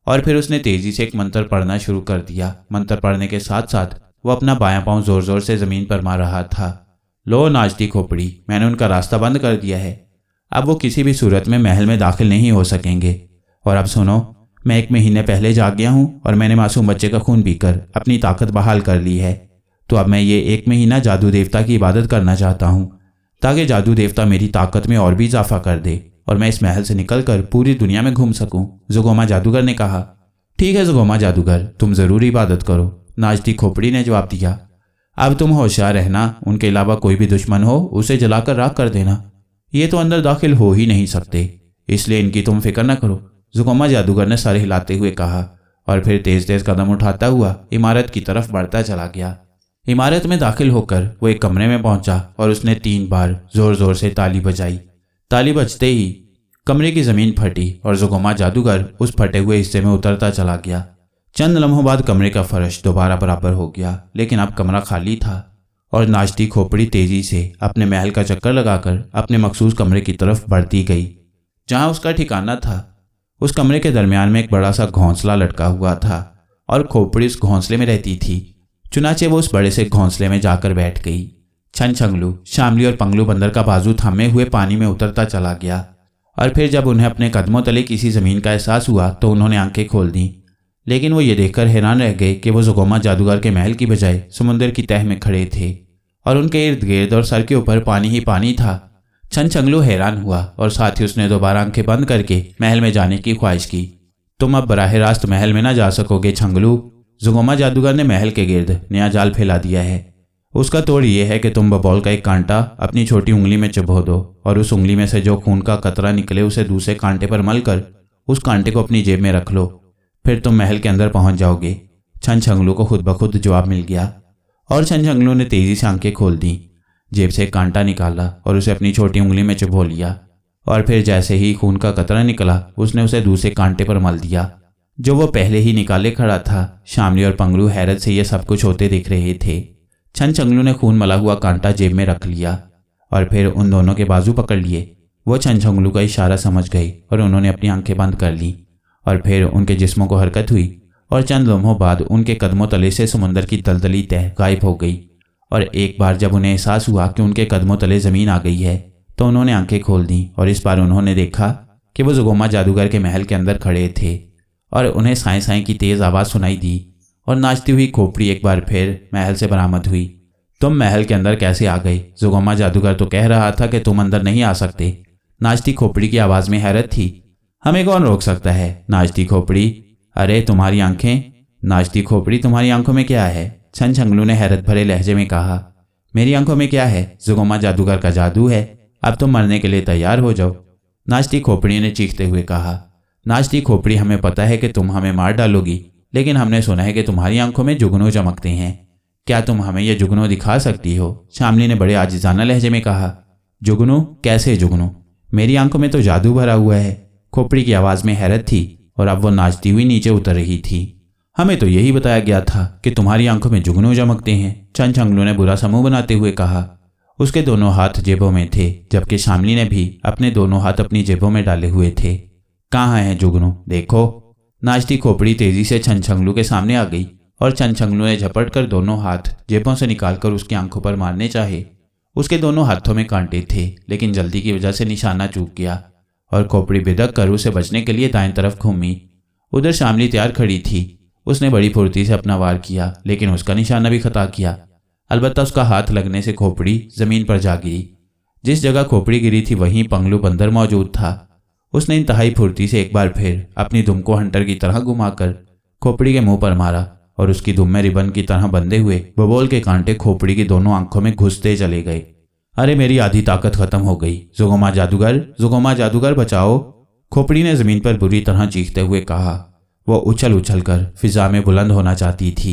और फिर उसने तेजी से एक मंत्र पढ़ना शुरू कर दिया। मंत्र पढ़ने के साथ साथ वो अपना बायां पांव जोर जोर से ज़मीन पर मार रहा था। लो नाचती खोपड़ी, मैंने उनका रास्ता बंद कर दिया है। अब वो किसी भी सूरत में महल में दाखिल नहीं हो सकेंगे। और अब सुनो, मैं 1 महीने पहले जाग गया हूँ और मैंने मासूम बच्चे का खून पीकर अपनी ताकत बहाल कर ली है। तो अब मैं ये 1 महीना जादू देवता की इबादत करना चाहता हूँ ताकि जादू देवता मेरी ताकत में और भी इजाफा कर दे और मैं इस महल से निकलकर पूरी दुनिया में घूम सकूं। ज़ुगोमा जादूगर ने कहा। ठीक है ज़ुगोमा जादूगर, तुम ज़रूर इबादत करो, नाचती खोपड़ी ने जवाब दिया। अब तुम होशियार रहना, उनके अलावा कोई भी दुश्मन हो उसे जलाकर राख कर देना। ये तो अंदर दाखिल हो ही नहीं सकते, इसलिए इनकी तुम फिक्र न करो, ज़ुगोमा जादूगर ने सर हिलाते हुए कहा और फिर तेज तेज कदम उठाता हुआ इमारत की तरफ बढ़ता चला गया। इमारत में दाखिल होकर वो एक कमरे में पहुंचा और उसने 3 बार जोर जोर से ताली बजाई। ताली बजते ही कमरे की जमीन फटी और ज़ुगोमा जादूगर उस फटे हुए हिस्से में उतरता चला गया। चंद लम्हों बाद कमरे का फर्श दोबारा बराबर हो गया, लेकिन अब कमरा खाली था और नाचती खोपड़ी तेजी से अपने महल का चक्कर लगाकर अपने मखसूस कमरे की तरफ बढ़ती गई जहां उसका ठिकाना था। उस कमरे के दरमियान में एक बड़ा सा घोंसला लटका हुआ था और खोपड़ी उस घोंसले में रहती थी। चुनाचे वो उस बड़े से घोंसले में जाकर बैठ गई। छनछंगलू, शामली और पंगलू बंदर का बाजू थामे हुए पानी में उतरता चला गया और फिर जब उन्हें अपने कदमों तले किसी ज़मीन का एहसास हुआ तो उन्होंने आंखें खोल दी, लेकिन वो ये देखकर हैरान रह गए कि वो ज़ुगोमा जादूगर के महल की बजाय समुद्र की तह में खड़े थे और उनके इर्द गिर्द और सर के ऊपर पानी ही पानी था। छनछंगलू हैरान हुआ और साथ ही उसने दोबारा आंखें बंद करके महल में जाने की ख्वाहिश की। तुम अब बराह रास्त महल में ना जा सकोगे छंगलू, ज़ुगोमा जादूगर ने महल के गिर्द नया जाल फैला दिया है। उसका तोड़ ये है कि तुम बबौल का एक कांटा अपनी छोटी उंगली में चुभो दो और उस उंगली में से जो खून का कतरा निकले उसे दूसरे कांटे पर मलकर उस कांटे को अपनी जेब में रख लो, फिर तुम महल के अंदर पहुंच जाओगे। छनछंगलू को खुद ब खुद जवाब मिल गया और छनछंगलू ने तेजी से आंखें खोल दी, जेब से एक कांटा निकाला और उसे अपनी छोटी उंगली में चुभो लिया और फिर जैसे ही खून का कतरा निकला उसने उसे दूसरे कांटे पर मल दिया जो वो पहले ही निकाले खड़ा था। शामली और पंगलू हैरत से यह सब कुछ होते दिख रहे थे। छनछंगलू ने खून मला हुआ कांटा जेब में रख लिया और फिर उन दोनों के बाजू पकड़ लिए। वो छनछंगलू का इशारा समझ गए और उन्होंने अपनी आंखें बंद कर ली और फिर उनके जिस्मों को हरकत हुई और चंद लम्हों बाद उनके कदमों तले से समुंदर की दलदली तह गायब हो गई। और एक बार जब उन्हें एहसास हुआ कि उनके कदमों तले ज़मीन आ गई है तो उन्होंने आंखें खोल दी और इस बार उन्होंने देखा कि वो ज़ुगोमा जादूगर के महल के अंदर खड़े थे और उन्हें साएं साएं की तेज़ आवाज़ सुनाई दी और नाचती हुई खोपड़ी एक बार फिर महल से बरामद हुई। तुम महल के अंदर कैसे आ गए? ज़ुगोमा जादूगर तो कह रहा था कि तुम अंदर नहीं आ सकते। नाचती खोपड़ी की आवाज़ में हैरत थी। हमें कौन रोक सकता है? नाचती खोपड़ी। अरे तुम्हारी आंखें। नाचती खोपड़ी, तुम्हारी आंखों में क्या है? छनछंगलू ने हैरत भरे लहजे में कहा। मेरी आंखों में क्या है? ज़ुगोमा जादूगर का जादू है। अब तुम मरने के लिए तैयार हो जाओ, नाचती खोपड़ी ने चीखते हुए कहा। नाचती खोपड़ी, हमें पता है कि तुम हमें मार डालोगी, लेकिन हमने सुना है कि तुम्हारी आंखों में जुगनू चमकते हैं। क्या तुम हमें यह जुगनू दिखा सकती हो? शामली ने बड़े आजिज़ाना लहजे में कहा। जुगनू? कैसे जुगनू? मेरी आंखों में तो जादू भरा हुआ है। खोपड़ी की आवाज़ में हैरत थी और अब वो नाचती हुई नीचे उतर रही थी। हमें तो यही बताया गया था कि तुम्हारी आंखों में जुगनू चमकते हैं, छनछंगलू ने बुरा समूह बनाते हुए कहा। उसके दोनों हाथ जेबों में थे, जबकि शामली ने भी अपने दोनों हाथ अपनी जेबों में डाले हुए थे। कहाँ है जुगनू? देखो। नाचती खोपड़ी तेजी से छनछंगलू के सामने आ गई और छनछंगलू ने झपट कर दोनों हाथ जेबों से निकालकर उसकी आंखों पर मारने चाहे। उसके दोनों हाथों में कांटे थे, लेकिन जल्दी की वजह से निशाना चूक गया और खोपड़ी बिदक कर उसे बचने के लिए दाएं तरफ घूमी। उधर शामली तैयार खड़ी थी। उसने बड़ी फुर्ती से अपना वार किया, लेकिन उसका निशाना भी खता किया। अलबत्ता उसका हाथ लगने से खोपड़ी जमीन पर जा गिरी। जिस जगह खोपड़ी गिरी थी वहीं पंगलू बंदर मौजूद था। उसने इंतहाई फुर्ती से एक बार फिर अपनी दुम को हंटर की तरह घुमाकर खोपड़ी के मुंह पर मारा और उसकी दुम में रिबन की तरह बंधे हुए बबोल के कांटे खोपड़ी की दोनों आंखों में घुसते चले गए। अरे मेरी आधी ताकत खत्म हो गई। ज़ुगोमा जादूगर बचाओ, खोपड़ी ने जमीन पर बुरी तरह चीखते हुए कहा। वो उछल उछल कर फिजा में बुलंद होना चाहती थी,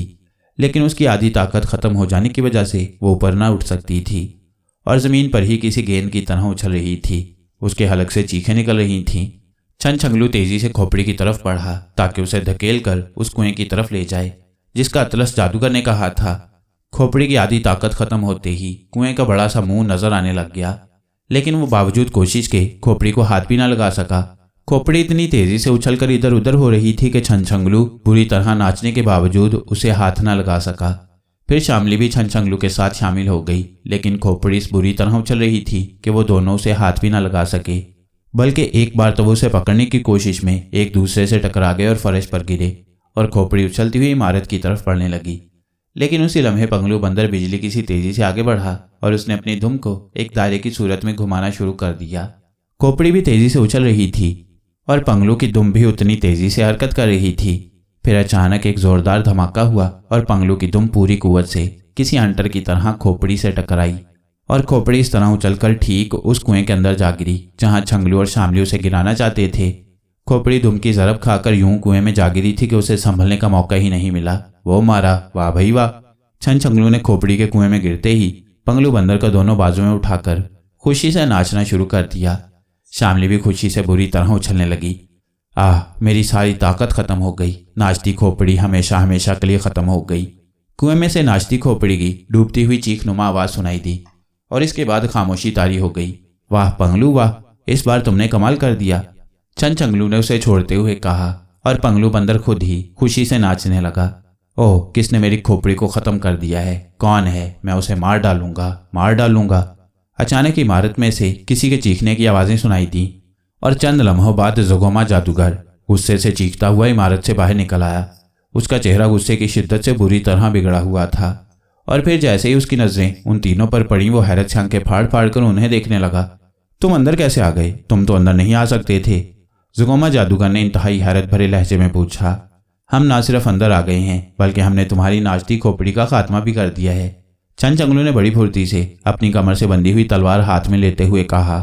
लेकिन उसकी आधी ताकत खत्म हो जाने की वजह से वो ऊपर ना उठ सकती थी और जमीन पर ही किसी गेंद की तरह उछल रही थी। उसके हलक से चीखें निकल रही थीं। छनछंगलू तेजी से खोपड़ी की तरफ बढ़ा ताकि उसे धकेल कर उस कुएं की तरफ ले जाए जिसका अतलस जादूगर ने कहा था। खोपड़ी की आधी ताकत खत्म होते ही कुएं का बड़ा सा मुंह नजर आने लग गया, लेकिन वो बावजूद कोशिश के खोपड़ी को हाथ भी ना लगा सका। खोपड़ी इतनी तेजी से उछलकर इधर उधर हो रही थी कि छनछंगलू बुरी तरह नाचने के बावजूद उसे हाथ ना लगा सका। फिर शामली भी छनछंगलू के साथ शामिल हो गई, लेकिन खोपड़ी इस बुरी तरह उछल रही थी कि वो दोनों उसे हाथ भी ना लगा सके, बल्कि एक बार तो वो उसे पकड़ने की कोशिश में एक दूसरे से टकरा गए और फर्श पर गिरे और खोपड़ी उछलती हुई इमारत की तरफ बढ़ने लगी। लेकिन उसी लम्हे पंगलू बंदर बिजली की सी तेजी से आगे बढ़ा और उसने अपनी धुम को एक दायरे की सूरत में घुमाना शुरू कर दिया। खोपड़ी भी तेजी से उछल रही थी और पंगलू की दुम भी उतनी तेजी से हरकत कर रही थी। फिर अचानक एक जोरदार धमाका हुआ और पंगलू की दुम पूरी कुव्वत से किसी अंटर की तरह खोपड़ी से टकराई और खोपड़ी इस तरह उछलकर ठीक उस कुएं के अंदर जा गिरी जहां छंगलू और शामली उसे गिराना चाहते थे। खोपड़ी दुम की जरब खाकर यूं कुएं में जा गिरी थी कि उसे संभलने का मौका ही नहीं मिला। वो मारा, वाह भाई वाह। छनछंगलू ने खोपड़ी के कुएं में गिरते ही पंगलू बंदर को दोनों बाजू में उठाकर खुशी से नाचना शुरू कर दिया। शामली भी खुशी से बुरी तरह उछलने लगी। आह, मेरी सारी ताकत खत्म हो गई। नाचती खोपड़ी हमेशा हमेशा के लिए खत्म हो गई। कुएं में से नाचती खोपड़ी की डूबती हुई चीख नुमा आवाज सुनाई दी और इसके बाद खामोशी तारी हो गई। वाह पंगलू वाह, इस बार तुमने कमाल कर दिया, छनछंगलू ने उसे छोड़ते हुए कहा और पंगलू बंदर खुद ही खुशी से नाचने लगा। ओह, किसने मेरी खोपड़ी को खत्म कर दिया है? कौन है? मैं उसे मार डालूंगा। अचानक इमारत में से किसी के चीखने की आवाजें सुनाई दी और चंद लम्हों बाद ज़ुगोमा जादूगर गुस्से से चीखता हुआ इमारत से बाहर निकल आया। उसका चेहरा गुस्से की शिद्दत से बुरी तरह बिगड़ा हुआ था और फिर जैसे ही उसकी नजरें उन तीनों पर पड़ी वो हैरत से आंखें फाड़ फाड़ कर उन्हें देखने लगा। तुम अंदर कैसे आ गए? तुम तो अंदर नहीं आ सकते थे, ज़ुगोमा जादूगर ने इंतहाई हैरत भरे लहजे में पूछा। हम ना सिर्फ अंदर आ गए हैं बल्कि हमने तुम्हारी नाचती खोपड़ी का खात्मा भी कर दिया है, छनछंगलू ने बड़ी फुर्ती से अपनी कमर से बंधी हुई तलवार हाथ में लेते हुए कहा।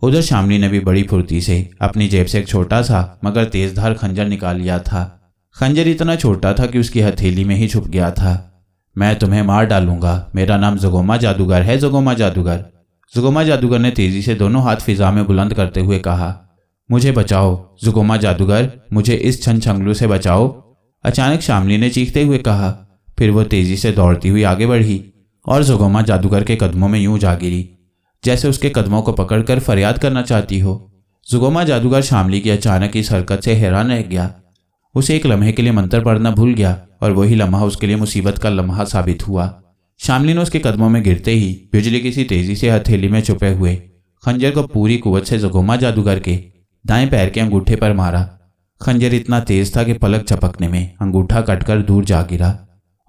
उधर शामली ने भी बड़ी फुर्ती से अपनी जेब से एक छोटा सा मगर तेजधार खंजर निकाल लिया था। खंजर इतना छोटा था कि उसकी हथेली में ही छुप गया था। मैं तुम्हें मार डालूंगा, मेरा नाम ज़ुगोमा जादूगर है, ज़ुगोमा जादूगर ने तेजी से दोनों हाथ फिजा में बुलंद करते हुए कहा। मुझे बचाओ ज़ुगोमा जादूगर, मुझे इस छनछंगलू से बचाओ, अचानक शामली ने चीखते हुए कहा। फिर वो तेजी से दौड़ती हुई आगे बढ़ी और ज़ुगोमा जादूगर के कदमों में यूं जा गिरी जैसे उसके कदमों को पकड़कर फरियाद करना चाहती हो। ज़ुगोमा जादूगर शामली की अचानक इस हरकत से हैरान रह गया। उसे एक लम्हे के लिए मंत्र पढ़ना भूल गया और वही लम्हा उसके लिए मुसीबत का लम्हा साबित हुआ। शामली ने उसके कदमों में गिरते ही बिजली की सी तेजी से हथेली में छुपे हुए खंजर को पूरी कुवत से जोगोमा जादूगर के दाएं पैर के अंगूठे पर मारा। खंजर इतना तेज था कि पलक झपकने में अंगूठा कटकर दूर जा गिरा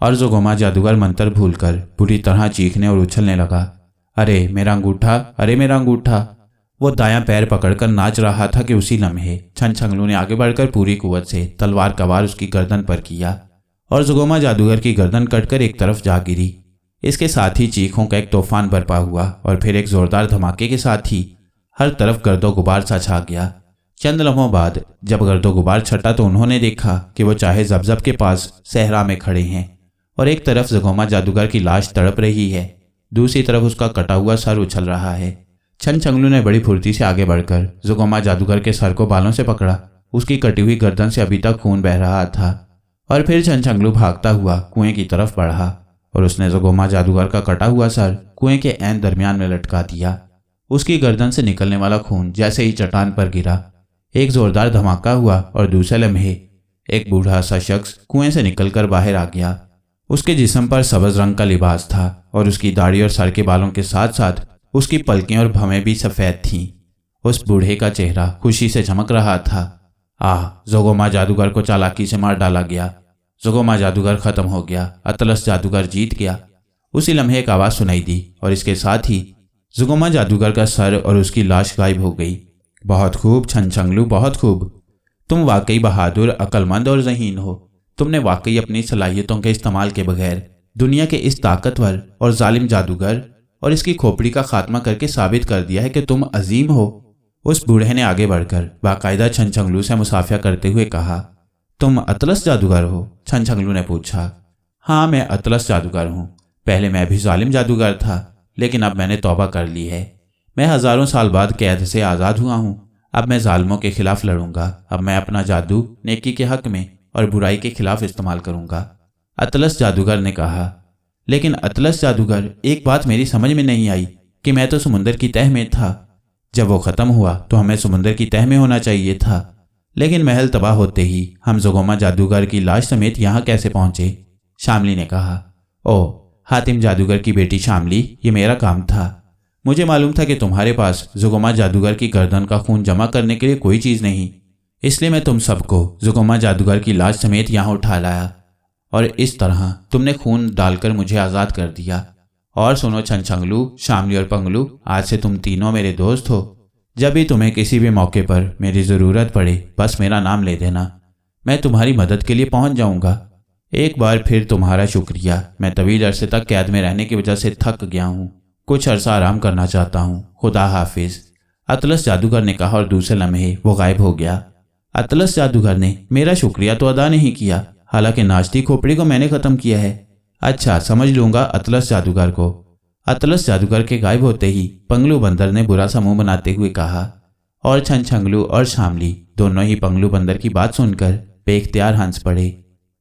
और जोगोमा जादूगर मंत्र भूलकर बुरी तरह चीखने और उछलने लगा। अरे मेरा अंगूठा, अरे मेरा अंगूठा। वो दायां पैर पकड़कर नाच रहा था कि उसी लम्हे छनछंगलू ने आगे बढ़कर पूरी कुवत से तलवार का वार उसकी गर्दन पर किया और जोगोमा जादूगर की गर्दन कटकर एक तरफ जा गिरी। इसके साथ ही चीखों का एक तूफान बरपा हुआ और फिर एक जोरदार धमाके के साथ ही हर तरफ गर्दो गुबार सा छा गया। चंद लम्हों बाद जब गर्दो गुबार छटा तो उन्होंने देखा कि वो चाहे जबजब के पास सहरा में खड़े हैं और एक तरफ जोगोमा जादूगर की लाश तड़प रही है, दूसरी तरफ उसका कटा हुआ सर उछल रहा है। छनछंगलू ने बड़ी फुर्ती से आगे बढ़कर जोगोमा जादूगर के सर को बालों से पकड़ा। उसकी कटी हुई गर्दन से अभी तक खून बह रहा था और फिर छनछंगलू भागता हुआ कुएं की तरफ बढ़ा और उसने जोगोमा जादूगर का कटा हुआ सर कुएं के ऐन दरमियान में लटका दिया। उसकी गर्दन से निकलने वाला खून जैसे ही चट्टान पर गिरा, एक जोरदार धमाका हुआ और दूसरे लम्हे एक बूढ़ा सा शख्स कुएं से निकलकर बाहर आ गया। उसके जिस्म पर सब्ज रंग का लिबास था और उसकी दाढ़ी और सर के बालों के साथ साथ उसकी पलकें और भवें भी सफ़ेद थीं। उस बूढ़े का चेहरा खुशी से चमक रहा था। जोगोमा जादूगर को चालाकी से मार डाला गया। जोगोमा जादूगर खत्म हो गया। अतलस जादूगर जीत गया। उसी लम्हे एक आवाज़ सुनाई दी और इसके साथ ही जोगोमा जादूगर का सर और उसकी लाश गायब हो गई। बहुत खूब छनछंगलू, बहुत खूब। तुम वाकई बहादुर, अक्लमंद और ज़हीन हो। तुमने वाकई अपनी सलाहियतों के इस्तेमाल के बगैर दुनिया के इस ताकतवर और जालिम जादूगर और इसकी खोपड़ी का खात्मा करके साबित कर दिया है कि तुम अजीम हो। उस बूढ़े ने आगे बढ़कर बाकायदा छनछंगलू से मुसाफिया करते हुए कहा, तुम अतलस जादूगर हो? छनछंगलू ने पूछा। हाँ, मैं अतलस जादूगर हूँ। पहले मैं भी जालिम जादूगर था, लेकिन अब मैंने तौबा कर ली है। मैं हज़ारों साल बाद कैद से आज़ाद हुआ हूँ। अब मैं जालिमों के खिलाफ लड़ूंगा। अब मैं अपना जादू नेकी के हक में और बुराई के खिलाफ इस्तेमाल करूंगा, अतलस जादूगर ने कहा। लेकिन अतलस जादूगर, एक बात मेरी समझ में नहीं आई कि मैं तो समुंदर की तह में था। जब वो ख़त्म हुआ तो हमें समुंदर की तह में होना चाहिए था, लेकिन महल तबाह होते ही हम जोगोमा जादूगर की लाश समेत यहाँ कैसे पहुंचे? शामली ने कहा। ओह, हातिम जादूगर की बेटी शामली, ये मेरा काम था। मुझे मालूम था कि तुम्हारे पास जोगोमा जादूगर की गर्दन का खून जमा करने के लिए कोई चीज़ नहीं, इसलिए मैं तुम सबको जोगोमा जादूगर की लाश समेत यहाँ उठा लाया और इस तरह तुमने खून डालकर मुझे आज़ाद कर दिया। और सुनो छनछंगलू, शामली और पंगलू, आज से तुम तीनों मेरे दोस्त हो। जब भी तुम्हें किसी भी मौके पर मेरी ज़रूरत पड़े, बस मेरा नाम ले देना। मैं तुम्हारी मदद के लिए पहुँच जाऊँगा। एक बार फिर तुम्हारा शुक्रिया। मैं तवील अरसे तक कैद में रहने की वजह से थक गया हूँ। कुछ अरसा आराम करना चाहता हूँ। खुदा हाफिज, अतलस जादूगर ने कहा और दूसरे लम्हे वो गायब हो गया। अतलस जादूगर ने मेरा शुक्रिया तो अदा नहीं किया, हालांकि नाचती खोपड़ी को मैंने ख़त्म किया है। अच्छा, समझ लूँगा अतलस जादूगर को। अतलस जादूगर के गायब होते ही पंगलू बंदर ने बुरा सा मुंह बनाते हुए कहा और छनछंगलू और शामली दोनों ही पंगलू बंदर की बात सुनकर बेख्तियार हंस पड़े।